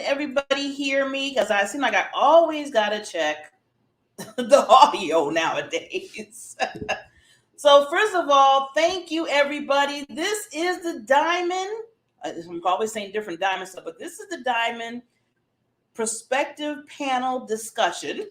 everybody hear me? Because I seem like I always got to check the audio nowadays. So, first of all, thank you, everybody. This is the Diamond. I'm always saying different Diamond stuff, but this is the Diamond Perspective Panel Discussion.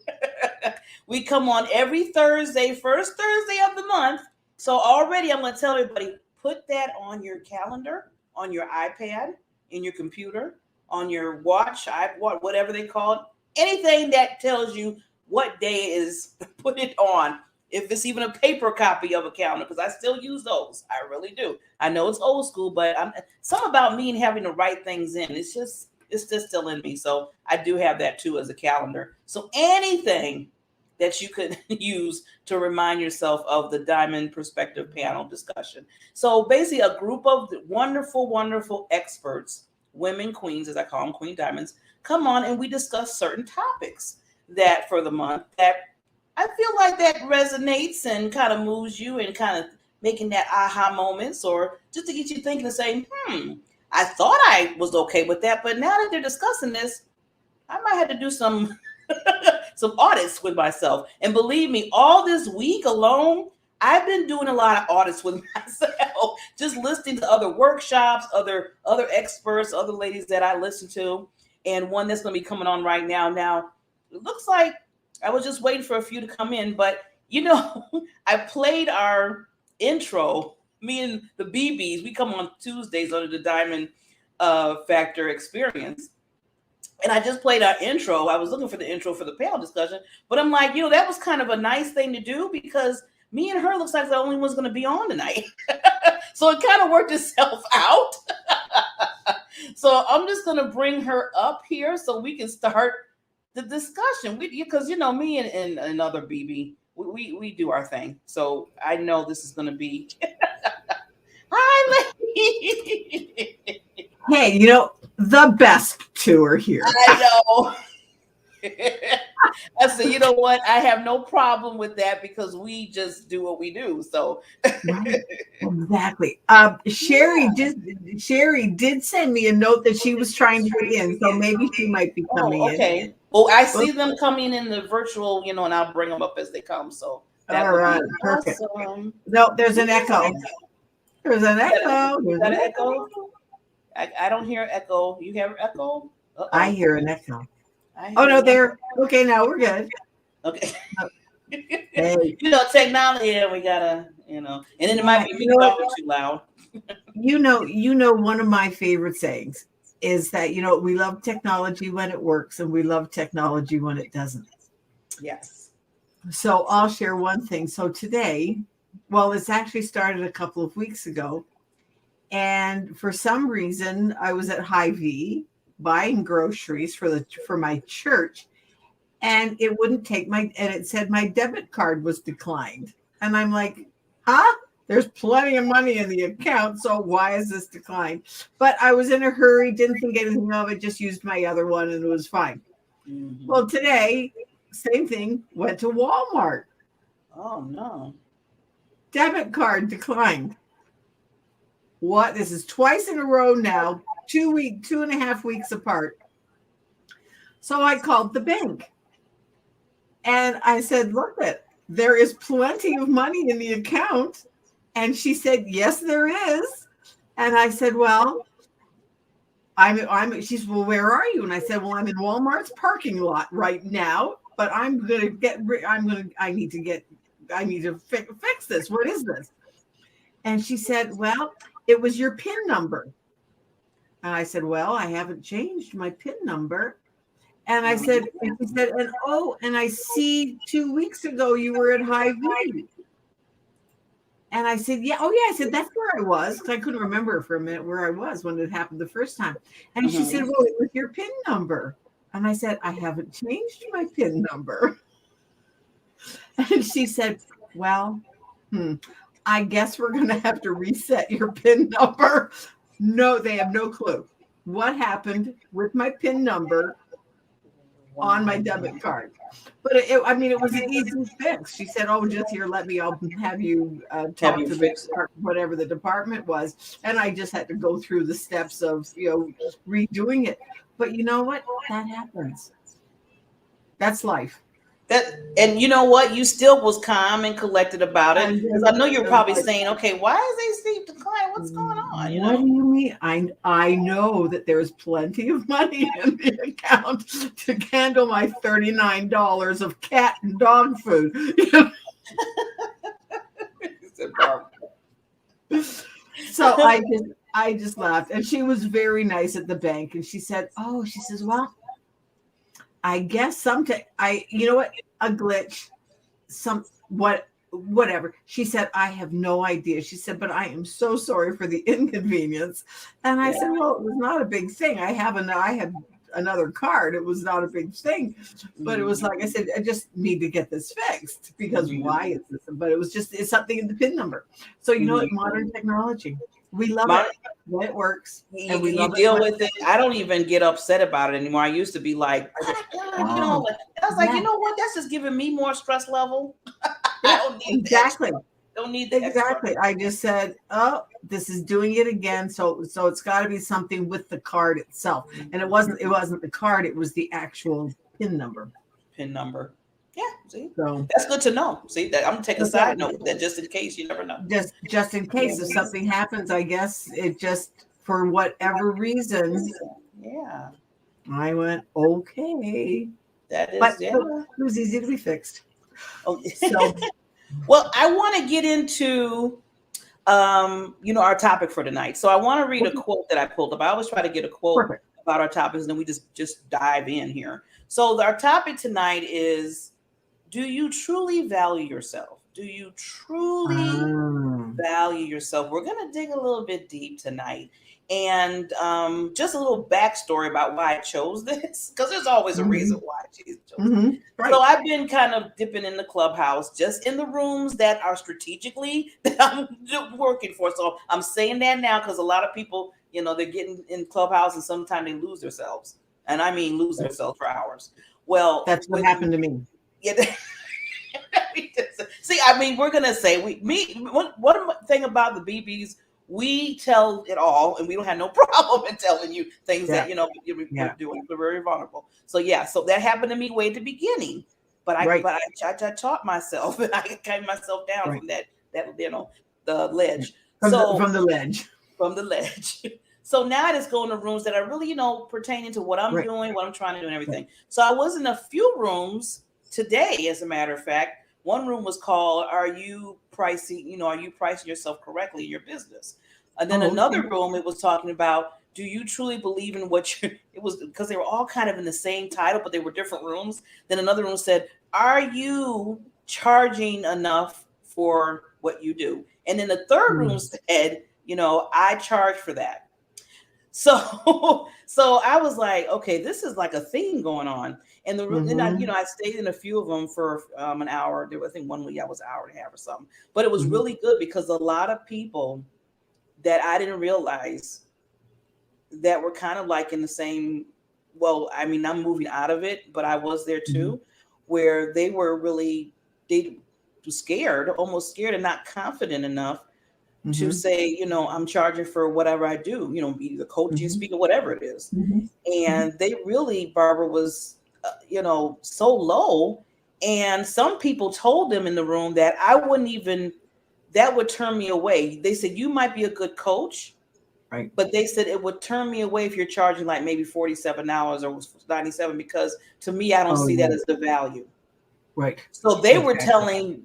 We come on every Thursday, first Thursday of the month. So, already I'm going to tell everybody put that on your calendar, on your iPad, in your computer, on your watch, whatever they call it. Anything that tells you what day is, put it on. If it's even a paper copy of a calendar, because I still use those. I really do. I know it's old school, but some about me and having to write things in. It's just still in me. So I do have that too as a calendar. So anything that you could use to remind yourself of the Diamond Perspective Panel discussion. So basically a group of wonderful, wonderful experts, women queens, as I call them, Queen Diamonds, come on and we discuss certain topics that for the month that I feel like that resonates and kind of moves you and kind of making that aha moments or just to get you thinking and saying, I thought I was okay with that, but now that they're discussing this, I might have to do some some audits with myself. And believe me, all this week alone, I've been doing a lot of audits with myself, just listening to other workshops, other experts, other ladies that I listen to, and one that's going to be coming on right now. Now, it looks like I was just waiting for a few to come in, but I played our intro. Me and the BBs, we come on Tuesdays under the Diamond Factor Experience. And I just played our intro. I was looking for the intro for the panel discussion, but I'm like, that was kind of a nice thing to do because me and her looks like the only one's going to be on tonight. So it kind of worked itself out. So I'm just going to bring her up here so we can start the discussion. Because, me and another BB, we do our thing. So I know this is going to be. Hi, lady. Hey, the best two are here. I know. I said, you know what? I have no problem with that because we just do what we do. So right. Exactly. Sherry did send me a note that she was trying to get in, so maybe she might be coming in. Okay. Well, I see them coming in the virtual, and I'll bring them up as they come. So all right, perfect. Awesome. No, there's an echo. There's an echo. Is that an echo? I don't hear echo. You hear echo? Uh-oh. I hear an echo. Oh no, there. Okay, now we're good. Okay. Hey. Technology. Yeah, we gotta. And then it might be me talking too loud. One of my favorite sayings is that we love technology when it works, and we love technology when it doesn't. Yes. So I'll share one thing. So today, it's actually started a couple of weeks ago. And for some reason, I was at Hy-Vee buying groceries for my church, and it wouldn't take and it said my debit card was declined. And I'm like, there's plenty of money in the account, so why is this declined? But I was in a hurry, didn't think anything of it, just used my other one, and it was fine. Mm-hmm. Well, today, same thing, went to Walmart. Oh, no. Debit card declined. What? This is twice in a row now, 2.5 weeks apart. So I called the bank and I said, look, there is plenty of money in the account. And she said, yes, there is. And I said, well, she said, well, where are you? And I said, well, I'm in Walmart's parking lot right now, but I need to fix this. What is this? And she said, well, it was your PIN number. And I said, well, I haven't changed my PIN number. And I said, and I see 2 weeks ago you were at Hy-Vee. And I said, yeah. Oh, yeah. I said, that's where I was. Because I couldn't remember for a minute where I was when it happened the first time. And she said, well, it was your PIN number. And I said, I haven't changed my PIN number. And she said, well, I guess we're going to have to reset your PIN number. No, they have no clue what happened with my PIN number on my debit card. But it was an easy fix. She said, oh, just here, I'll have you talk to whatever the department was. And I just had to go through the steps of, redoing it. But you know what? That happens. That's life. And you know what? You still was calm and collected about it, because I know you're probably Like, saying, okay, why is they decline? What's going on? You what know? do you mean? I know that there's plenty of money in the account to handle my $39 of cat and dog food. So I just laughed, and she was very nice at the bank, and she said, "Oh, she says, well, I guess you know what, a glitch, whatever." She said, "I have no idea." She said, "But I am so sorry for the inconvenience." And I said, "Well, it was not a big thing. I have another card. It was not a big thing, but it was like I said, I just need to get this fixed because why is this?" But it's something in the PIN number. So you know what, modern technology, we love it when it works, and we love deal with it. I don't even get upset about it anymore. I used to be like, you know, I was like, you know what? That's just giving me more stress level. I don't need exactly. Don't need the exactly. I just said, "Oh, this is doing it again." So it's got to be something with the card itself, and it wasn't the card; it was the actual PIN number. PIN number. Yeah, see, so that's good to know. See, that I'm gonna take a side note that just in case, you never know. Just in case if something happens, I guess it just for whatever reason. Yeah, I went okay. That is, but yeah. it was easy to be fixed. Oh, so. Well, I want to get into our topic for tonight. So I want to read a quote that I pulled up. I always try to get a quote about our topics, and then we just dive in here. So our topic tonight is, do you truly value yourself? Do you truly value yourself? We're going to dig a little bit deep tonight. And just a little backstory about why I chose this, because there's always a reason why I chose it. So I've been kind of dipping in the Clubhouse, just in the rooms that are strategically that I'm working for. So I'm saying that now because a lot of people, they're getting in Clubhouse and sometimes they lose themselves. And I mean lose themselves for hours. Well, that's what happened to me. Yeah. See, I mean, we're gonna say one thing about the BBs, we tell it all, and we don't have no problem in telling you things that we're doing. We're very vulnerable. So so that happened to me way at the beginning, but I taught myself, and I came myself down from that the ledge. From the ledge. So now I just go into rooms that are really pertaining to what I'm doing, what I'm trying to do, and everything. So I was in a few rooms today, as a matter of fact. One room was called, are you pricing yourself correctly in your business? And then another room, it was talking about, do you truly believe in what it was, because they were all kind of in the same title, but they were different rooms. Then another room said, are you charging enough for what you do? And then the third room said, I charge for that. So I was like, okay, this is like a theme going on. And I stayed in a few of them for an hour. I think one week I was an hour and a half or something. But it was really good because a lot of people that I didn't realize that were kind of like in the same, well, I mean, I'm moving out of it, but I was there too, where they were scared, almost scared and not confident enough to say, I'm charging for whatever I do, either coaching, speaking, whatever it is. And they really, Barbara, was, so low. And some people told them in the room that that would turn me away. They said, you might be a good coach, but they said it would turn me away if you're charging like maybe $47 or $97, because to me, I don't see that as the value. Right. So they were telling,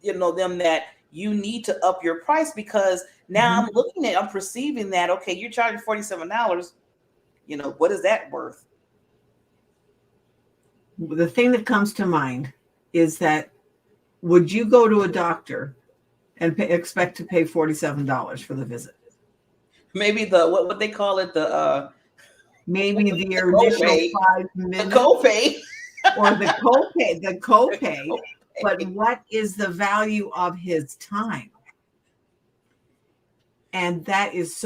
them that you need to up your price, because now I'm perceiving that, okay, you're charging $47. What is that worth? The thing that comes to mind is that, would you go to a doctor and expect to pay $47 for the visit? Maybe what they call it, maybe the initial 5 minutes, the copay, or the copay. But what is the value of his time? And that is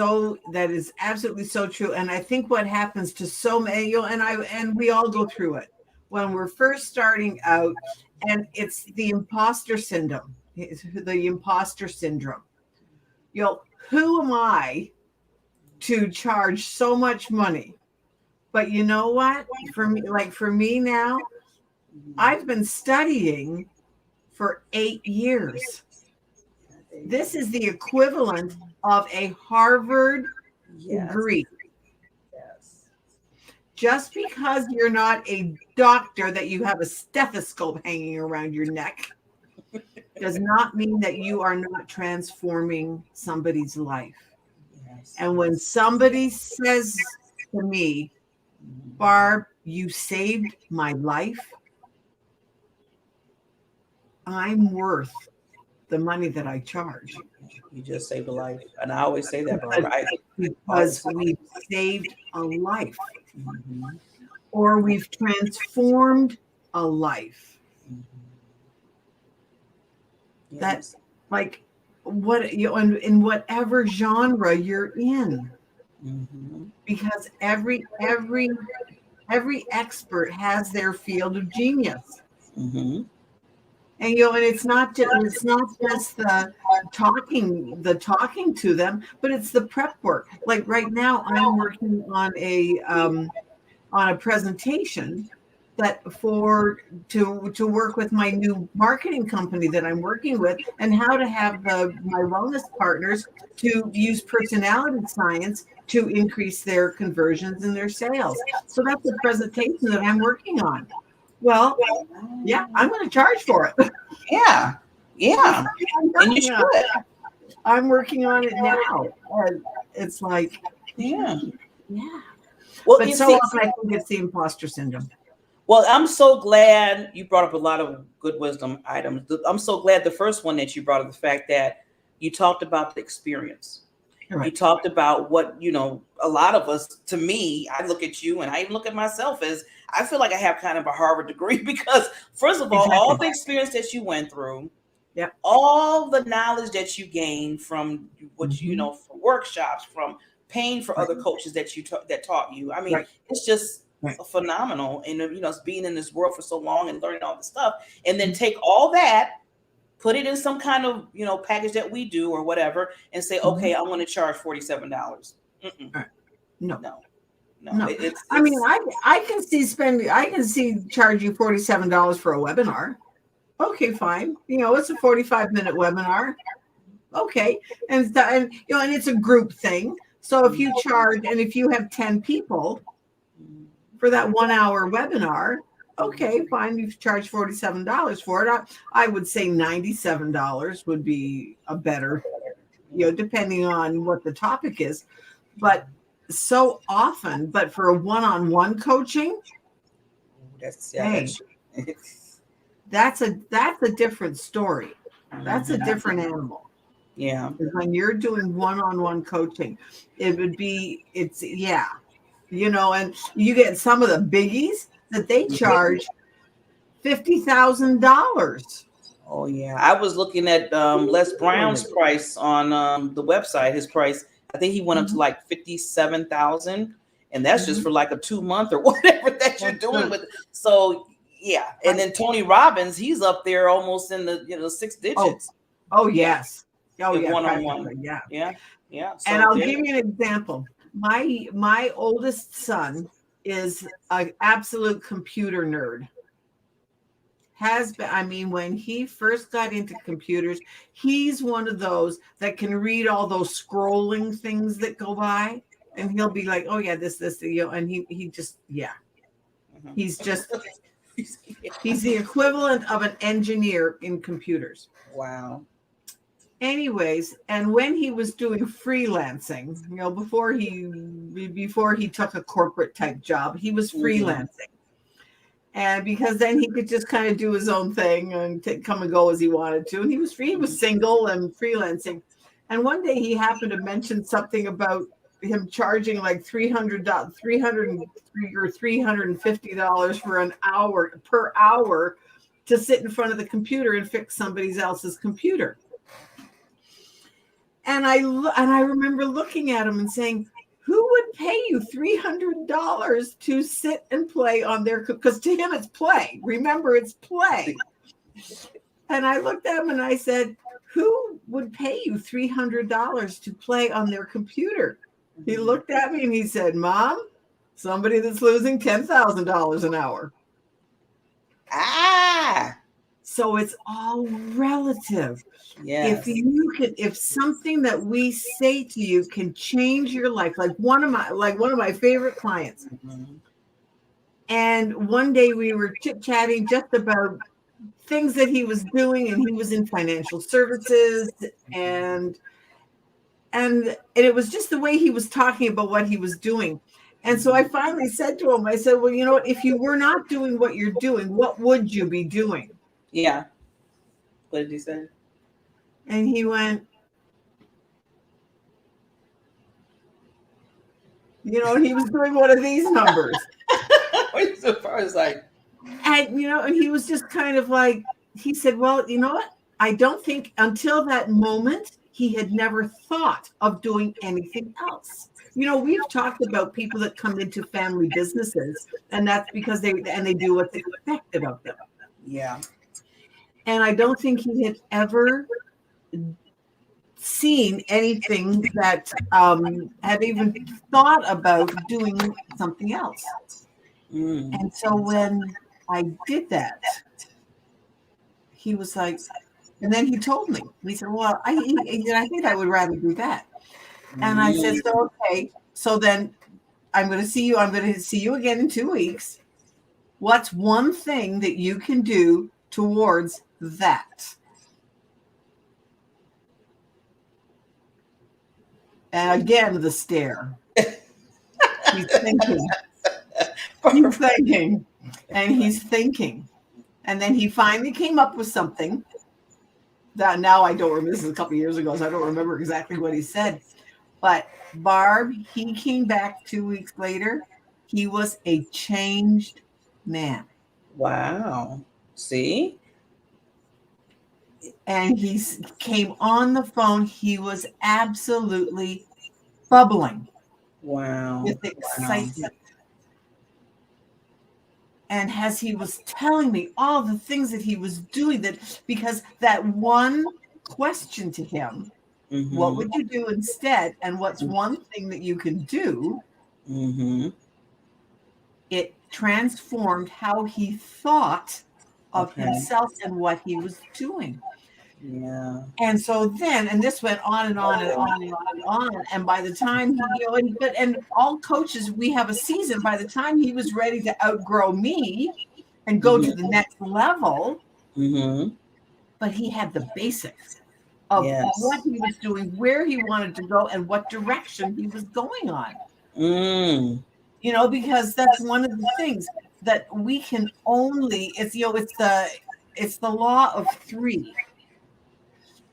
absolutely so true. And I think what happens to so many, and we all go through it when we're first starting out, and it's the imposter syndrome. The imposter syndrome. Who am I to charge so much money But you know what? For me now, I've been studying for 8 years. This is the equivalent of a Harvard degree. Yes. Just because you're not a doctor, that you have a stethoscope hanging around your neck, does not mean that you are not transforming somebody's life. Yes. And when somebody says to me, Barb, you saved my life, I'm worth the money that I charge. You just saved a life. And I always say that, Barbara. Because we've saved a life, Mhm. or we've transformed a life. Yes. That's like what in whatever genre you're in, Mhm. because every expert has their field of genius. Mhm. And and it's not just the talking to them, but it's the prep work. Like right now, I'm working on a presentation that to work with my new marketing company that I'm working with, and how to have my wellness partners to use personality science to increase their conversions and their sales. So that's the presentation that I'm working on. Well, yeah, I'm going to charge for it. Yeah. Yeah. And you Yeah, should. I'm working on it now. And it's like, Yeah. yeah. Well, But you so see, often I think it's the imposter syndrome. well, I'm so glad you brought up a lot of good wisdom items. I'm so glad the first one that you brought up, the fact that you talked about the experience. Right. You talked about what, a lot of us, to me, I look at you and I even look at myself as I feel like I have kind of a Harvard degree because, first of all, all the experience that you went through, Yep. all the knowledge that you gained from what Mhm. from workshops, from paying for Right. other coaches that that taught you. I mean, Right. it's just Right. phenomenal. And, being in this world for so long and learning all this stuff, and then take all that, put it in some kind of package that we do or whatever, and say, okay, I'm going to charge $47. Right. No. No. It's I mean, I can see charge you $47 for a webinar. Okay, fine. It's a 45-minute webinar. Okay, and and it's a group thing. So if you charge, and if you have 10 people for that 1 hour webinar, okay, fine. You've charged $47 for it. I would say $97 would be a better, depending on what the topic is. But so often, but for a one-on-one coaching, that's a different story. That's a different animal. Yeah. When you're doing one-on-one coaching, and you get some of the biggies that they charge $50,000. Oh yeah, I was looking at Les Brown's price on the website. His price, I think he went up to like 57,000, and that's just for like a 2-month or whatever that you're doing with. So yeah, and then Tony Robbins, he's up there almost in the 6 digits. Oh yes. Oh yeah, one-on-one. Yeah. So, and I'll give you an example. My oldest son is an absolute computer nerd. Has been. I mean, when he first got into computers, he's one of those that can read all those scrolling things that go by, and he'll be like, "Oh yeah, this," and he just he's just he's the equivalent of an engineer in computers. Wow. Anyways, and when he was doing freelancing, before he took a corporate type job, he was freelancing. And because then he could just kind of do his own thing and come and go as he wanted to. And he was single and freelancing. And one day he happened to mention something about him charging like $300 or $350 for an hour per hour to sit in front of the computer and fix somebody else's computer. And I remember looking at him and saying, who would pay you $300 to sit and play on their, because to him it's play. Remember, it's play. And I looked at him and I said, who would pay you $300 to play on their computer? He looked at me and he said, Mom, Somebody that's losing $10,000 an hour. So it's all relative. Yes. If something that we say to you can change your life, like one of my favorite clients. Mm-hmm. And one day we were chit-chatting just about things that he was doing, and he was in financial services, and it was just the way he was talking about what he was doing. And so I finally said to him, I said, well, you know what, if you were not doing what you're doing, what would you be doing? Yeah. What did he say? And he went, and he was doing one of these numbers. So far as like, and he was just kind of like, he said, well, you know what? I don't think until that moment he had never thought of doing anything else. We've talked about people that come into family businesses, and that's because they do what's expected of them. Yeah. And I don't think he had ever seen anything that had even thought about doing something else. And so when I did that, he was like, and then he told me, he said, well, I think I would rather do that. And I said, so, okay, so then I'm going to see you again in 2 weeks. What's one thing that you can do towards that? And again, the stare. He's thinking. He's thinking. And then he finally came up with something that now I don't remember. This is a couple of years ago, so I don't remember exactly what he said. But Barb, he came back 2 weeks later. He was a changed man. Wow. See? And he came on the phone. He was absolutely bubbling. Wow. With excitement. Wow. And as he was telling me all the things that he was doing, because that one question to him, what would you do instead? And what's one thing that you can do? It transformed how he thought of himself and what he was doing. Yeah. And so then, and this went on and on and on and on and on. And by the time and all coaches, we have a season. By the time he was ready to outgrow me and go to the next level, but he had the basics of what he was doing, where he wanted to go, and what direction he was going on. Because that's one of the things that we can only, it's the law of three.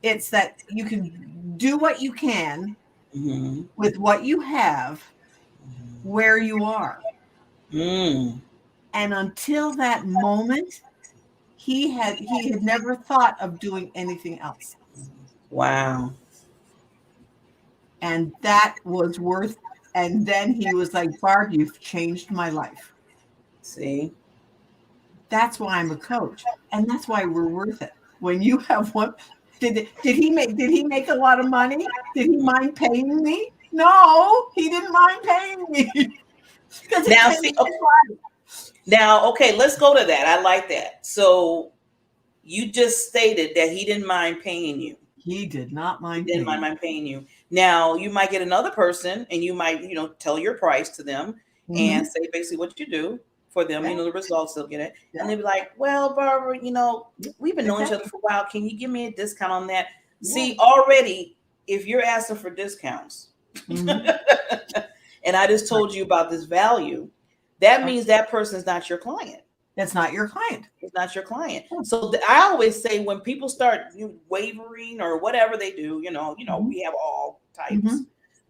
It's that you can do what you can with what you have where you are. And until that moment, he had never thought of doing anything else. Wow. And that was worth. And then he was like, Barb, you've changed my life. See? That's why I'm a coach. And that's why we're worth it. When you have one, did he make a lot of money? Did he mind paying me? No, he didn't mind paying me. Now, okay, let's go to that. I like that. So you just stated that he didn't mind paying you. He did not mind. He didn't mind paying you. Now you might get another person, and you might, tell your price to them and say basically what you do for them. The results they'll get it, and they'll be like, "Well, Barbara, we've been knowing each other for a while. Can you give me a discount on that?" Yeah. See, already, if you're asking for discounts, and I just told you about this value, that means that person is not your client. That's not your client. It's not your client. So I always say when people start wavering or whatever they do, we have all types.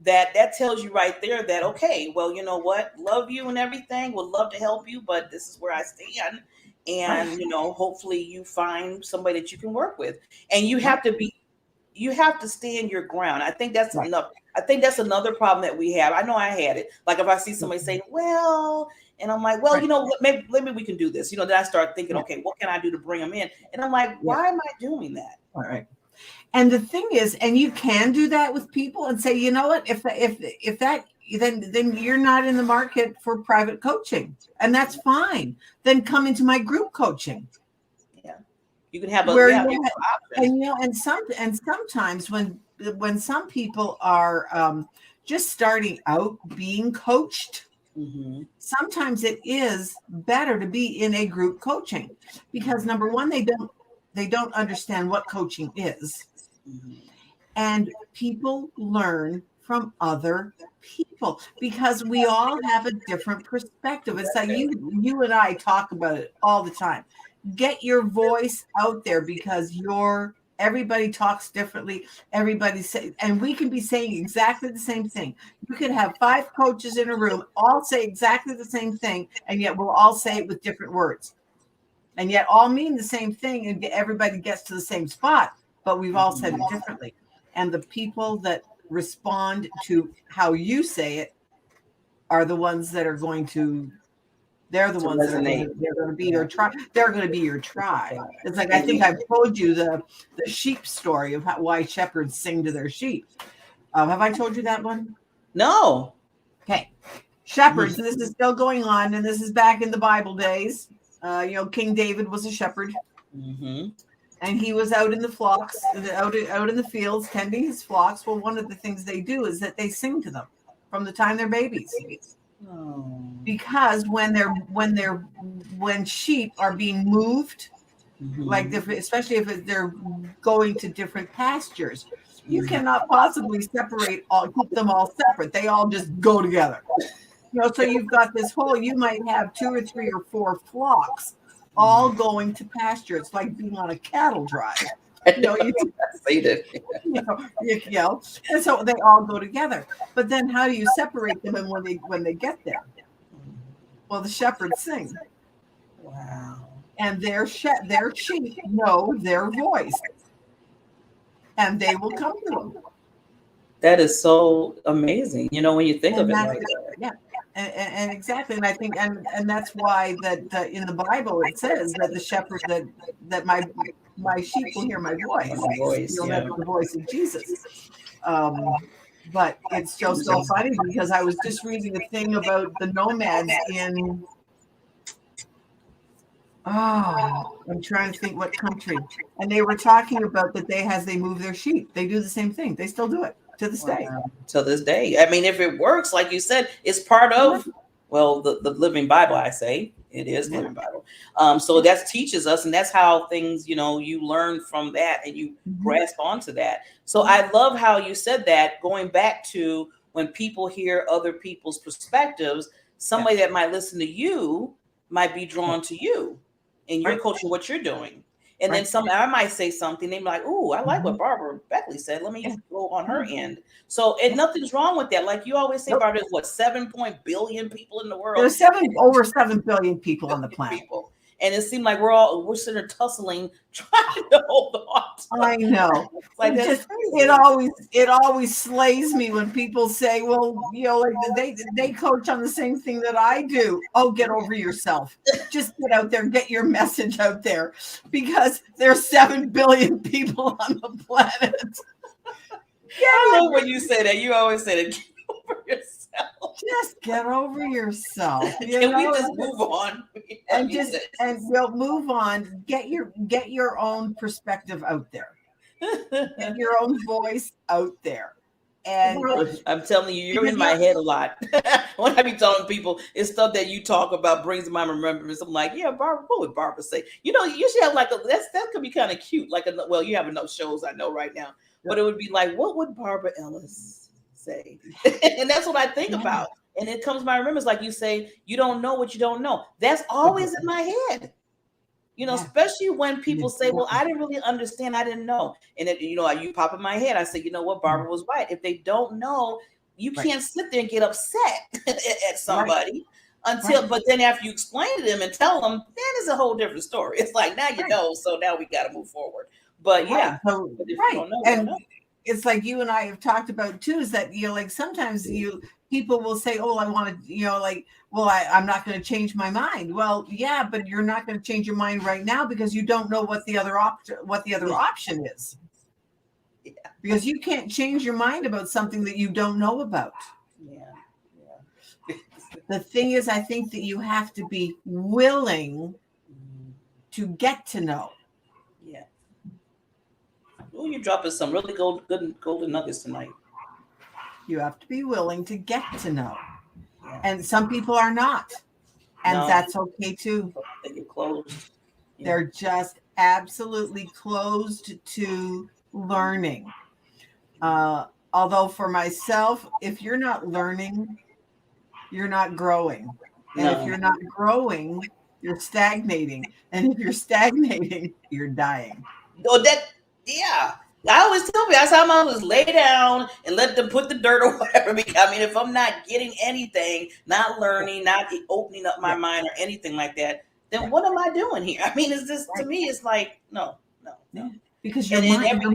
That tells you right there that, okay, well, you know what? Love you and everything. Would love to help you, but this is where I stand. And, hopefully you find somebody that you can work with. And you have to stand your ground. I think that's enough. I think that's another problem that we have. I know I had it. Like if I see somebody say, well, and I'm like, well, maybe we can do this. Then I start thinking, okay, what can I do to bring them in? And I'm like, why am I doing that? All right. And the thing is, and you can do that with people and say, you know what, if that then you're not in the market for private coaching, and that's fine. Then come into my group coaching. Yeah, you can have where option. and sometimes when some people are just starting out being coached, sometimes it is better to be in a group coaching, because number one, they don't understand what coaching is. And people learn from other people because we all have a different perspective. It's like you and I talk about it all the time. Get your voice out there, because everybody talks differently. And we can be saying exactly the same thing. You could have 5 coaches in a room, all say exactly the same thing, and yet we'll all say it with different words. And yet all mean the same thing, and everybody gets to the same spot, but we've all said it differently. And the people that respond to how you say it are the ones that are going to they're the ones resonate. They're going to be your tribe. They're going to be your tribe. It's like, I think I've told you the sheep story of why shepherds sing to their sheep. Have I told you that one? No. Okay. Shepherds, this is still going on, and this is back in the Bible days. King David was a shepherd. And he was out in the flocks, out in the fields, tending his flocks. Well, one of the things they do is that they sing to them from the time they're babies. Oh. Because when sheep are being moved, like especially if they're going to different pastures, you cannot possibly keep them all separate. They all just go together. So you've got this you might have 2 or 3 or 4 flocks all going to pasture. It's like being on a cattle drive. And so they all go together. But then how do you separate them when they get there? Well, the shepherds sing. Wow. And their sheep know their voice, and they will come to them. That is so amazing. When you think of it like that. Yeah. And exactly, and I think, and that's why that in the Bible it says that the shepherd that my sheep will hear my voice. You'll have the voice of Jesus. But it's just so funny, because I was just reading a thing about the nomads in. I'm trying to think what country, and they were talking about that as they move their sheep, they do the same thing. They still do it to this day. To this day. I mean, if it works, like you said, it's part of, the Living Bible, I say. It is Living Bible. So that teaches us, and that's how things, you learn from that and you grasp onto that. So I love how you said that, going back to when people hear other people's perspectives, somebody that might listen to you might be drawn to you and you're coaching what you're doing. And then I might say something, they be like, "Oh, I like what Barbara Beckley said. Let me go on her end." So, and nothing's wrong with that. Like you always say, Barbara, there's 7 billion people in the world. There's over 7 billion people on the planet. And it seemed like we're sitting there tussling, trying to hold on. I know. Like it always slays me when people say, "Well, they coach on the same thing that I do." Oh, get over yourself. Just get out there, get your message out there, because there's 7 billion people on the planet. I love when you say that. You always say that. Get over yourself. Just get over yourself. Can we just move on? Move on. Get your own perspective out there. Get your own voice out there. And I'm telling you, you're in my head a lot. When I be telling people, it's stuff that you talk about brings to my remembrance. I'm like, yeah, Barbara, what would Barbara say? You should have that could be kind of cute. You have enough shows I know right now, but it would be like, what would Barbara Ellis say? And that's what I think about. And it comes to my remembrance, like you say, you don't know what you don't know. That's always in my head. Especially when people say, "Well, I didn't really understand. I didn't know." And you pop in my head. I say, you know what, Barbara was right. If they don't know, you can't sit there and get upset at somebody but then after you explain to them and tell them, then it's a whole different story. It's like, now you know, so now we got to move forward. But yeah, but if you don't know, and it's like you and I have talked about too, is that sometimes people will say, "Oh, I want to," I'm not going to change my mind. Well, yeah, but you're not going to change your mind right now because you don't know what the other option is. Yeah. Because you can't change your mind about something that you don't know about. Yeah. The thing is, I think that you have to be willing to get to know. Yeah. Oh, you're dropping some really good golden nuggets tonight. You have to be willing to get to know. Yeah. And some people are not. And No. that's okay too. They get closed. Yeah. They're just absolutely closed to learning. Although for myself, if you're not learning, you're not growing. And No. if you're not growing, you're stagnating. And if you're stagnating, you're dying. Oh, yeah. I always tell people, that's how I'm always lay down and let them put the dirt or whatever. I mean, if I'm not getting anything, not learning, not opening up my mind or anything like that, then what am I doing here? I mean, it's just, to me, it's like, no. Because your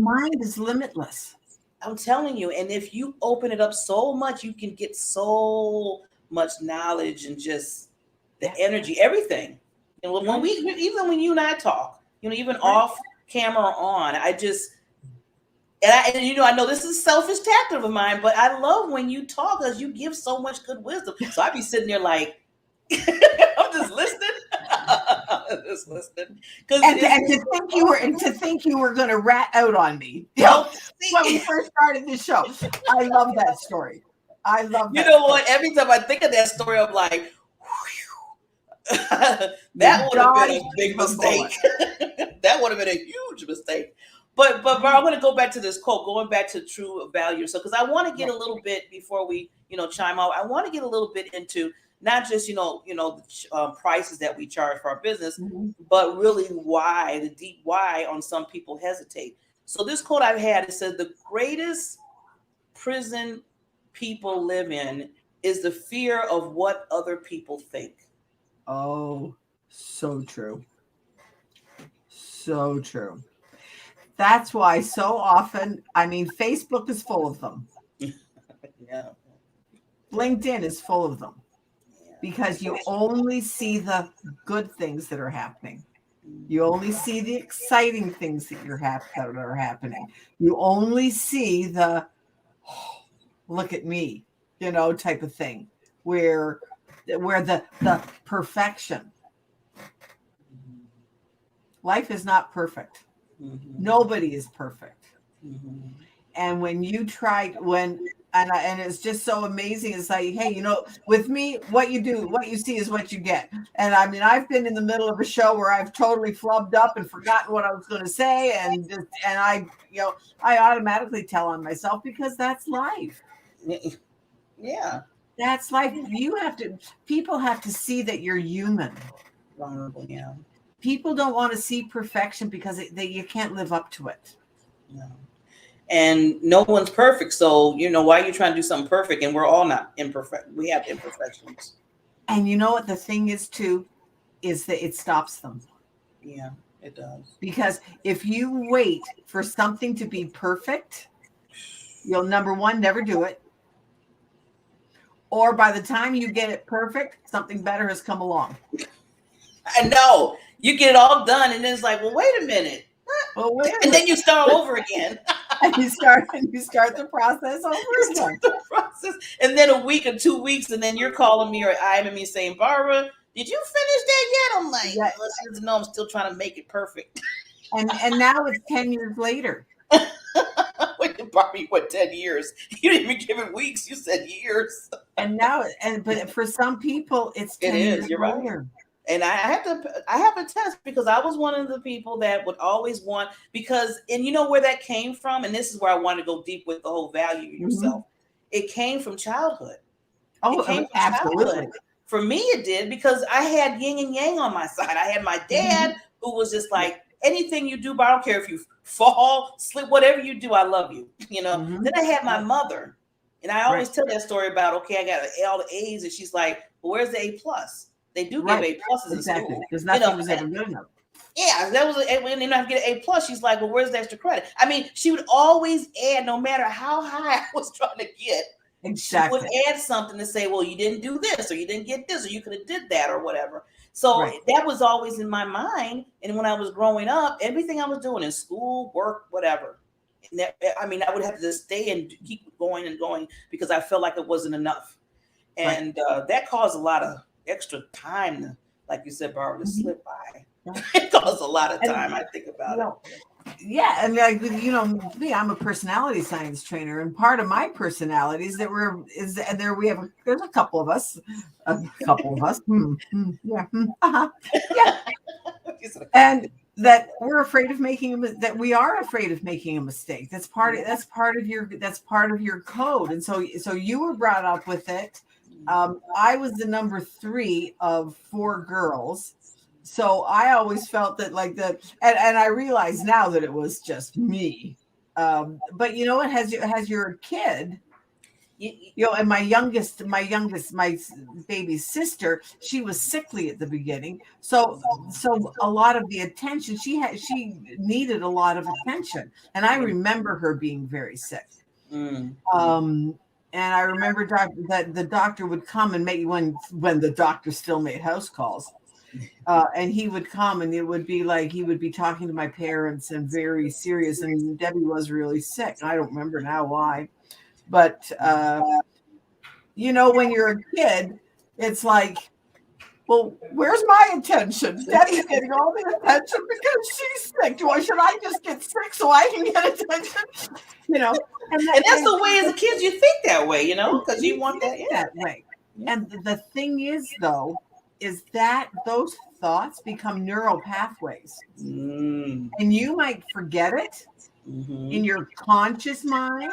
mind is limitless. I'm telling you, and if you open it up so much, you can get so much knowledge and just the energy, everything. And when even when you and I talk, even off camera or on, I know this is a selfish tactic of mine, but I love when you talk because you give so much good wisdom. So I'd be sitting there like, I'm just listening. Just listening. And to think you were going to rat out on me. When we first started the show. I love that story. I love that. You know what? Every time I think of that story, I'm like, that would have been a big mistake. That would have been a huge mistake. But I'm going to go back to this quote, going back to true value. So, because I want to get a little bit before we, chime out. I want to get a little bit into not just, the prices that we charge for our business, but really why, the deep why on some people hesitate. So this quote I've had, it says, the greatest prison people live in is the fear of what other people think. Oh, so true. So true. That's why so often, Facebook is full of them. Yeah. LinkedIn is full of them because you only see the good things that are happening. You only see the exciting things that are happening. You only see the look at me, type of thing where the perfection. Life is not perfect. Nobody is perfect. And when you and it's just so amazing. It's like, hey, with me, what you see is what you get. And I've been in the middle of a show where I've totally flubbed up and forgotten what I was going to say. And I automatically tell on myself because that's life. Yeah. That's life. People have to see that you're human. Vulnerable, yeah. People don't want to see perfection because you can't live up to it. No. And no one's perfect. So, why are you trying to do something perfect? And we're all not imperfect. We have imperfections. And you know what the thing is too, is that it stops them. Yeah, it does. Because if you wait for something to be perfect, you'll, number one, never do it. Or by the time you get it perfect, something better has come along. I know. You get it all done and then it's like, well, wait a minute. And then you start over again. And you start the process over again. And then a week or 2 weeks, and then you're calling me or IMing me saying, Barbara, did you finish that yet? I'm like, listen, no, I'm still trying to make it perfect. And now it's 10 years later. Wait, Barbara, you went 10 years. You didn't even give it weeks. You said years. And now, but for some people, it's 10 years you're later. Right. And I have a test because I was one of the people that would always want, and you know where that came from? And this is where I want to go deep with the whole value yourself. It came from childhood. Oh, absolutely. Childhood. For me, it did because I had yin and yang on my side. I had my dad who was just like, anything you do, but I don't care if you fall, slip, whatever you do, I love you. Then I had my mother. And I always tell that story about, okay, I got all the A's. And she's like, well, where's the A plus? They do give A pluses in school. Because nothing was ever good enough. Yeah, that was when they have to get an A plus. She's like, well, where's the extra credit? She would always add, no matter how high I was trying to get. Exactly. She would add something to say, well, you didn't do this, or you didn't get this, or you could have did that, or whatever. So that was always in my mind. And when I was growing up, everything I was doing in school, work, whatever. I would have to stay and keep going and going because I felt like it wasn't enough. And that caused a lot of extra time to, like you said, Barbara, to slip by. It caused a lot of time. I think about it. Yeah, and like me, I'm a personality science trainer, and part of my personality is that there's a couple of us, yeah, yeah, and that we're afraid of that we are afraid of making a mistake. That's part of your code, and so you were brought up with it. I was the number 3 of 4 girls. So I always felt that like that, and I realize now that it was just me. But it has your kid, and my baby's sister, she was sickly at the beginning. So a lot of the attention she needed a lot of attention. And I remember her being very sick. And I remember that the doctor would come and make when the doctor still made house calls. And he would come and it would be like he would be talking to my parents and very serious. And Debbie was really sick. I don't remember now why. But, when you're a kid, it's like, well, where's my attention? Debbie's getting all the attention because she's sick. Should I just get sick so I can get attention? And that's the way as a kid you think that way, because you want that way. And the thing is, though, is that those thoughts become neural pathways. And you might forget it in your conscious mind,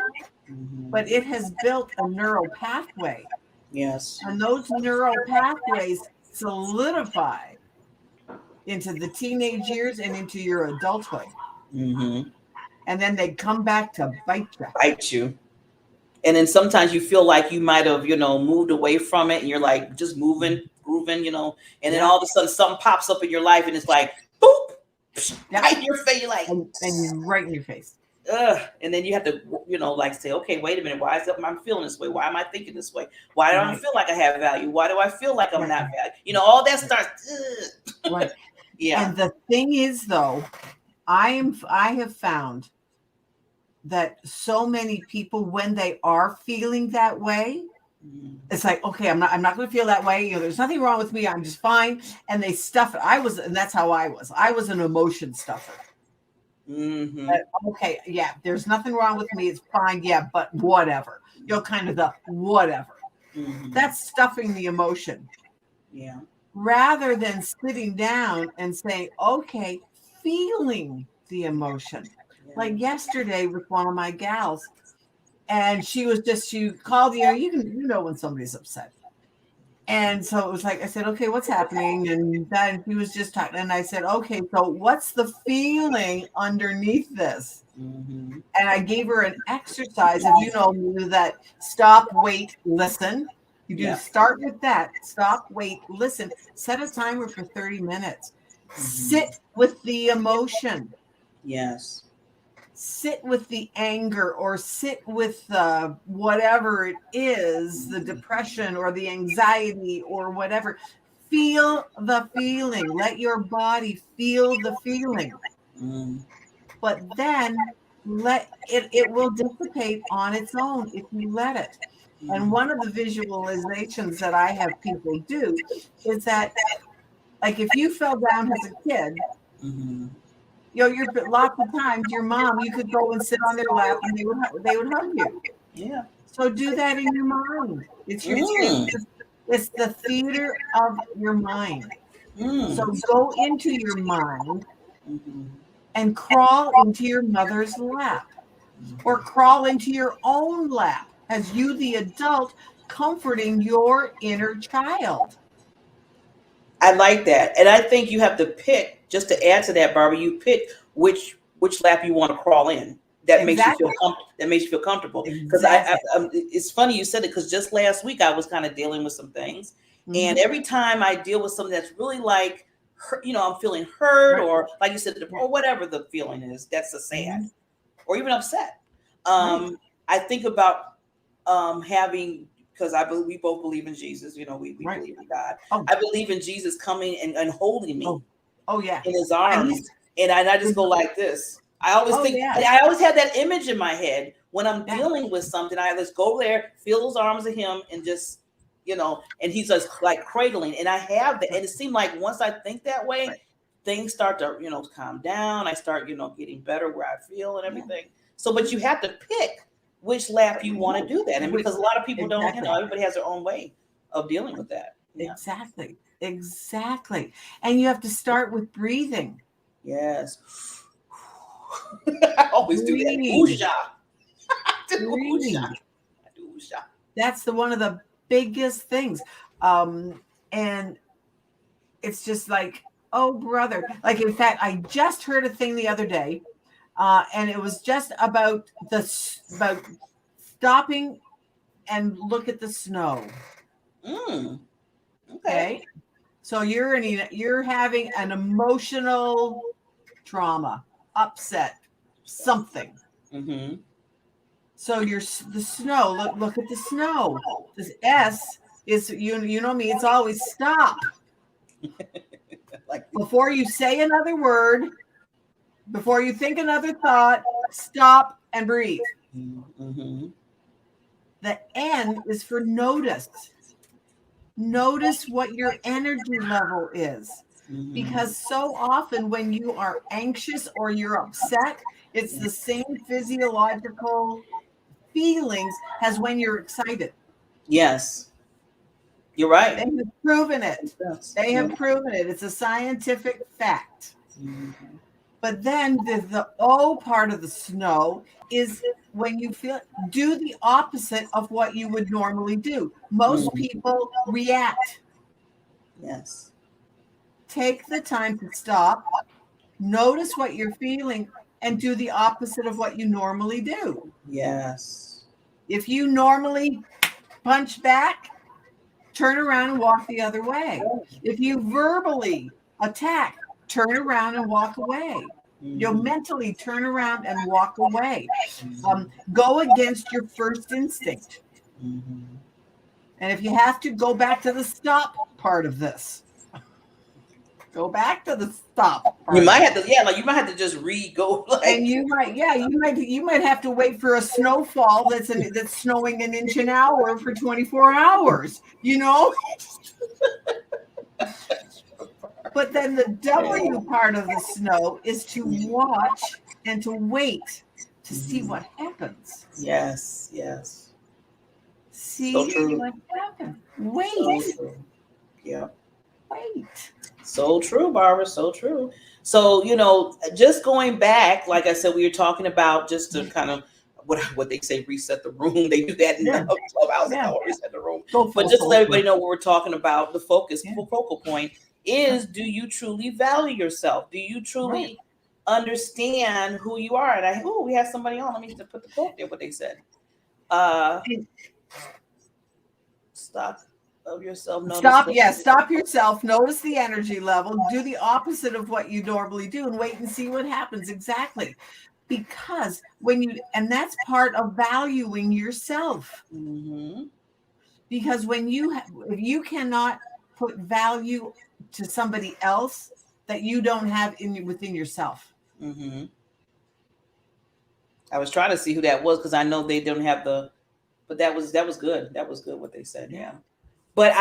but it has built a neural pathway. Yes. And those neural pathways solidify into the teenage years and into your adulthood. And then they come back to bite you. And then sometimes you feel like you might have, moved away from it and you're like just grooving, and then all of a sudden something pops up in your life and it's like, boop, right in your face. You're like, and right in your face. And then you have to, say, okay, wait a minute. Why is I'm feeling this way? Why am I thinking this way? Why don't I feel like I have value? Why do I feel like I'm not valued? All that starts. Right. Yeah. And the thing is, though, I have found that so many people, when they are feeling that way, it's like, okay, I'm not going to feel that way. There's nothing wrong with me. I'm just fine. And they stuff it. And that's how I was. I was an emotion stuffer. Okay, yeah, there's nothing wrong with me. It's fine. Yeah, but whatever. Kind of the whatever. That's stuffing the emotion. Yeah. Rather than sitting down and saying, okay, feeling the emotion. Like yesterday with one of my gals, and she called, you know when somebody's upset. And so it was like, I said, okay, what's happening? And then he was just talking. And I said, okay, so what's the feeling underneath this? And I gave her an exercise of, that stop, wait, listen. You do start with that. Stop, wait, listen. Set a timer for 30 minutes. Sit with the emotion. Yes. Sit with the anger or sit with whatever it is, the depression or the anxiety or whatever. Feel the feeling. Let your body feel the feeling. But then it will dissipate on its own if you let it. And one of the visualizations that I have people do is that, like, if you fell down as a kid, you're lots of times your mom, you could go and sit on their lap and they would hug you. Yeah. So do that in your mind. It's the theater of your mind. So go into your mind and crawl into your mother's lap, or crawl into your own lap as you, the adult, comforting your inner child. I like that. And I think you have to pick, just to add to that, Barbara, you pick which lap you want to crawl in. That makes you feel comfortable. Because it's funny you said it, because just last week I was kind of dealing with some things. And every time I deal with something that's really like, I'm feeling hurt, or like you said, or whatever the feeling is, that's a sad or even upset. I think about having, because we both believe in Jesus, we believe in God. I believe in Jesus coming and holding me in his arms. And I just go like this. I always I always have that image in my head when I'm dealing with something. I just go there, feel those arms of him, and just, and he's just like cradling. And I have that. And it seemed like once I think that way, Right. things start to, calm down. I start, getting better where I feel and everything. So, but you have to pick which lap you want to do that. And because a lot of people don't, Exactly. everybody has their own way of dealing with that. Yeah. Exactly. And you have to start with breathing. Yes. I always do that. Breathe. Oosha. Breathe. I do oosha. That's one of the biggest things. And it's just like, oh, brother. Like, in fact, I just heard a thing the other day, and it was just about stopping and look at the snow. Okay. So you're having an emotional trauma, upset, something. Mm-hmm. So the snow. Look at the snow. This S is you know me. It's always stop. Like Before you say another word, before you think another thought, stop and breathe. mm-hmm. The N is for notice. Notice what your energy level is. Mm-hmm. Because so often when you are anxious or you're upset, it's the same physiological feelings as when you're excited. Yes. You're right. They have proven it. Yes. They have proven it. It's a scientific fact. Mm-hmm. But then the O part of the snow is when you do the opposite of what you would normally do. Most people react. Yes. Take the time to stop, notice what you're feeling, and do the opposite of what you normally do. Yes. If you normally punch back, turn around and walk the other way. If you verbally attack, turn around and walk away. You'll mentally turn around and walk away. Go against your first instinct. Mm-hmm. And if you have to, go back to the stop part of this. Go back to the stop part. You might have to, you might have to just go. And you might have to wait for a snowfall that's snowing an inch an hour for 24 hours. But then the W part of the snow is to watch and to wait to see what happens. Yes. See so what happens. Wait. So yeah. Wait. So true, Barbara. So true. So, just going back, like I said, we were talking about just to kind of what they say, reset the room. They do that in the Clubhouse, reset the room. But just to let everybody know what we're talking about, the focal point is, do you truly value yourself? Do you truly understand who you are? And we have somebody on. Let me put the quote there, what they said. Stop of yourself. Stop yourself. Notice the energy level. Do the opposite of what you normally do and wait and see what happens. Exactly. Because and that's part of valuing yourself. Mm-hmm. Because if you cannot put value to somebody else that you don't have within yourself. Mm-hmm. I was trying to see who that was because I know they don't have but that was good. That was good what they said. Yeah. But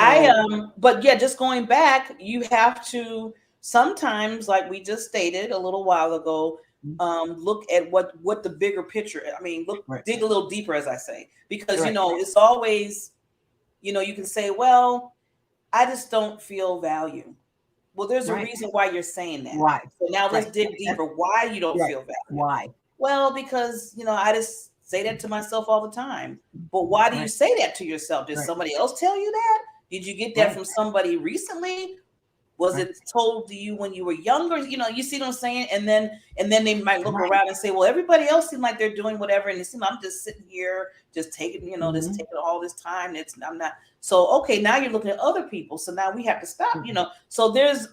just going back, you have to sometimes, like we just stated a little while ago, look at what the bigger picture. I mean, dig a little deeper, as I say, because it's always, you can say, well, I just don't feel value. Well, there's a reason why you're saying that. Why? So now let's dig deeper. Why you don't feel value? Why? Well, because I just say that to myself all the time. But why do you say that to yourself? Did somebody else tell you that? Did you get that from somebody recently? Was it told to you when you were younger? You see what I'm saying? And then they might look around and say, well, everybody else seems like they're doing whatever. And it seems I'm just sitting here, just taking, just taking all this time. I'm not. So, okay, now you're looking at other people. So now we have to stop, So there's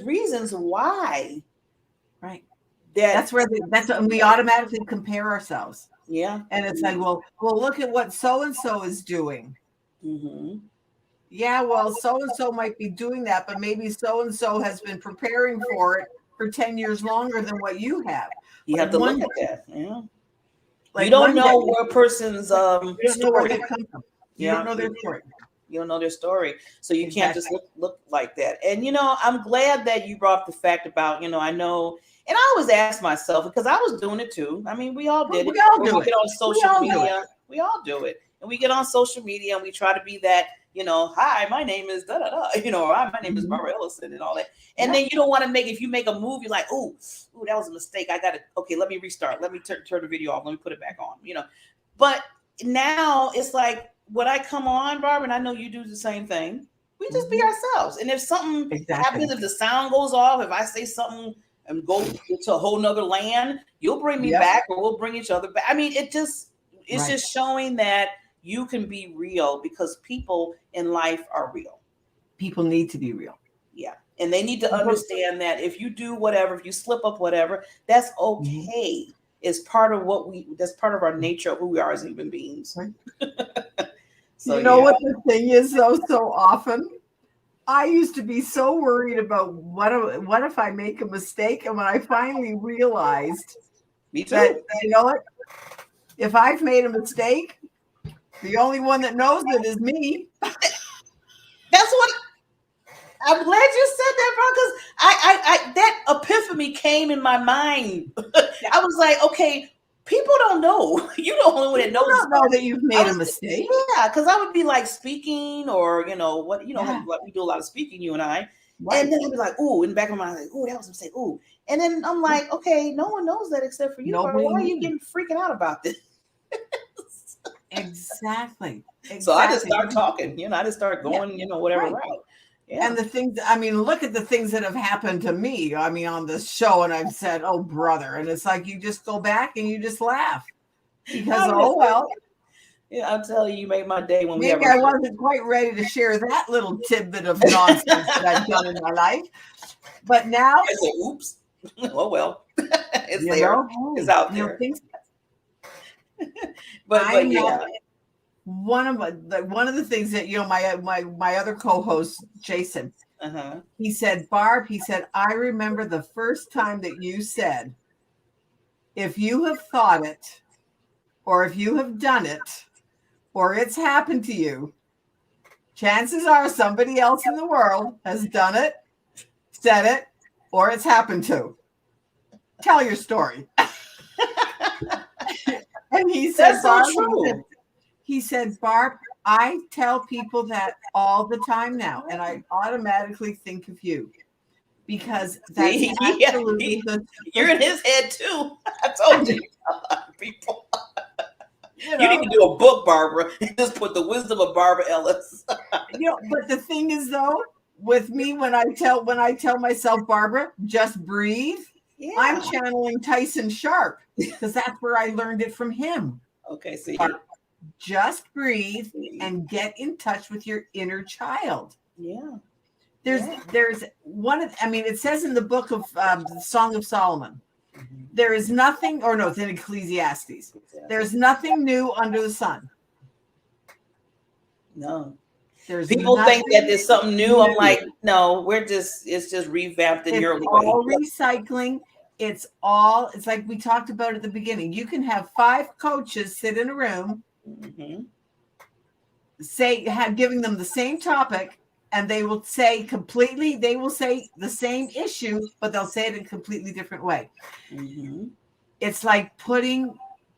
reasons why. Right. That's when we automatically compare ourselves. Yeah. And it's like, well, look at what so-and-so is doing. Mm-hmm. Yeah, well, so-and-so might be doing that, but maybe so-and-so has been preparing for it for 10 years longer than what you have. You have to look at that. Yeah. You don't know where a person's story. You don't know their story. You don't know their story. So you can't just look like that. And, I'm glad that you brought up the fact about, I know, and I always ask myself, because I was doing it too. I mean, we all did it. We all do we it. get on social media. We all do it. And we get on social media and we try to be that, hi, my name is da da da, or hi, my name is Barbara Ellison and all that. And then you don't want to if you make a movie like, oh, that was a mistake. I got to, okay, let me restart. Let me turn the video off. Let me put it back on, But now it's like, when I come on, Barbara, and I know you do the same thing, we just be ourselves. And if something happens, if the sound goes off, if I say something and go to a whole nother land, you'll bring me back, or we'll bring each other back. I mean, it's just showing that you can be real, because people in life are real. People need to be real. Yeah. And they need to understand that if you do whatever, if you slip up, whatever, that's okay. It's part of that's part of our nature of who we are as human beings. Right. So, what the thing is, though, so often I used to be so worried about what if I make a mistake. And when I finally realized that, what, if I've made a mistake, the only one that knows it is me. That's what I'm glad you said that, bro, because I that epiphany came in my mind. I was like, okay, people don't know. You're the only one that knows. Don't know that you've made a mistake. Yeah, because I would be like speaking, or like we do a lot of speaking, you and I. Right. And then I'd be like, ooh, in the back of my mind, like, ooh, that was a mistake. Ooh. And then I'm like, okay, no one knows that except for you. Why are you getting freaking out about this? Exactly. So I just start talking, I just start going, whatever route. Yeah. And the things, look at the things that have happened to me, on this show, and I've said, oh, brother. And it's like, you just go back and you just laugh because, Yeah, I'll tell you made my day when maybe I wasn't quite ready to share that little tidbit of nonsense that I've done in my life. But now, I say, oops. Oh, well, it's there. It's out there. But yeah. One of the things that my other co-host Jason, he said, Barb, I remember the first time that you said, if you have thought it, or if you have done it, or it's happened to you, chances are somebody else in the world has done it, said it, or it's happened to. Tell your story. And he said, Barb, he said, Barb, I tell people that all the time now, and I automatically think of you, because that's absolutely you're in his head too. I told you, people. You need to do a book, Barbara, and just put the wisdom of Barbara Ellis. But the thing is, though, with me, when I tell myself, Barbara, just breathe, I'm channeling Tyson Sharp, because that's where I learned it from him. Okay, see. Just breathe and get in touch with your inner child. Yeah. There's one of, it says in the book of the Song of Solomon, there is nothing, or no, it's in Ecclesiastes. There's nothing new under the sun. No. People think that there's something new. I'm like, no, it's just revamped in your way. It's all recycling. It's like we talked about at the beginning. You can have 5 coaches sit in a room, giving them the same topic, and they will say the same issue, but they'll say it in a completely different way. It's like putting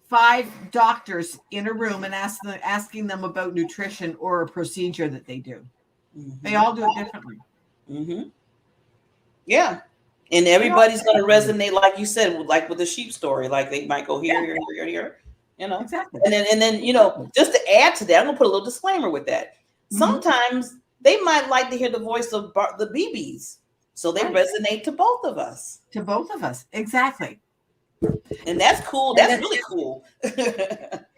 5 doctors in a room and asking them about nutrition or a procedure that they do. They all do it differently. Yeah. And everybody's going to resonate, like you said, like with the sheep story. Like they might go here. Exactly. And then just to add to that, I'm going to put a little disclaimer with that. Sometimes they might like to hear the voice of the BBs, so they resonate to both of us. Exactly. And that's cool. That's really cool.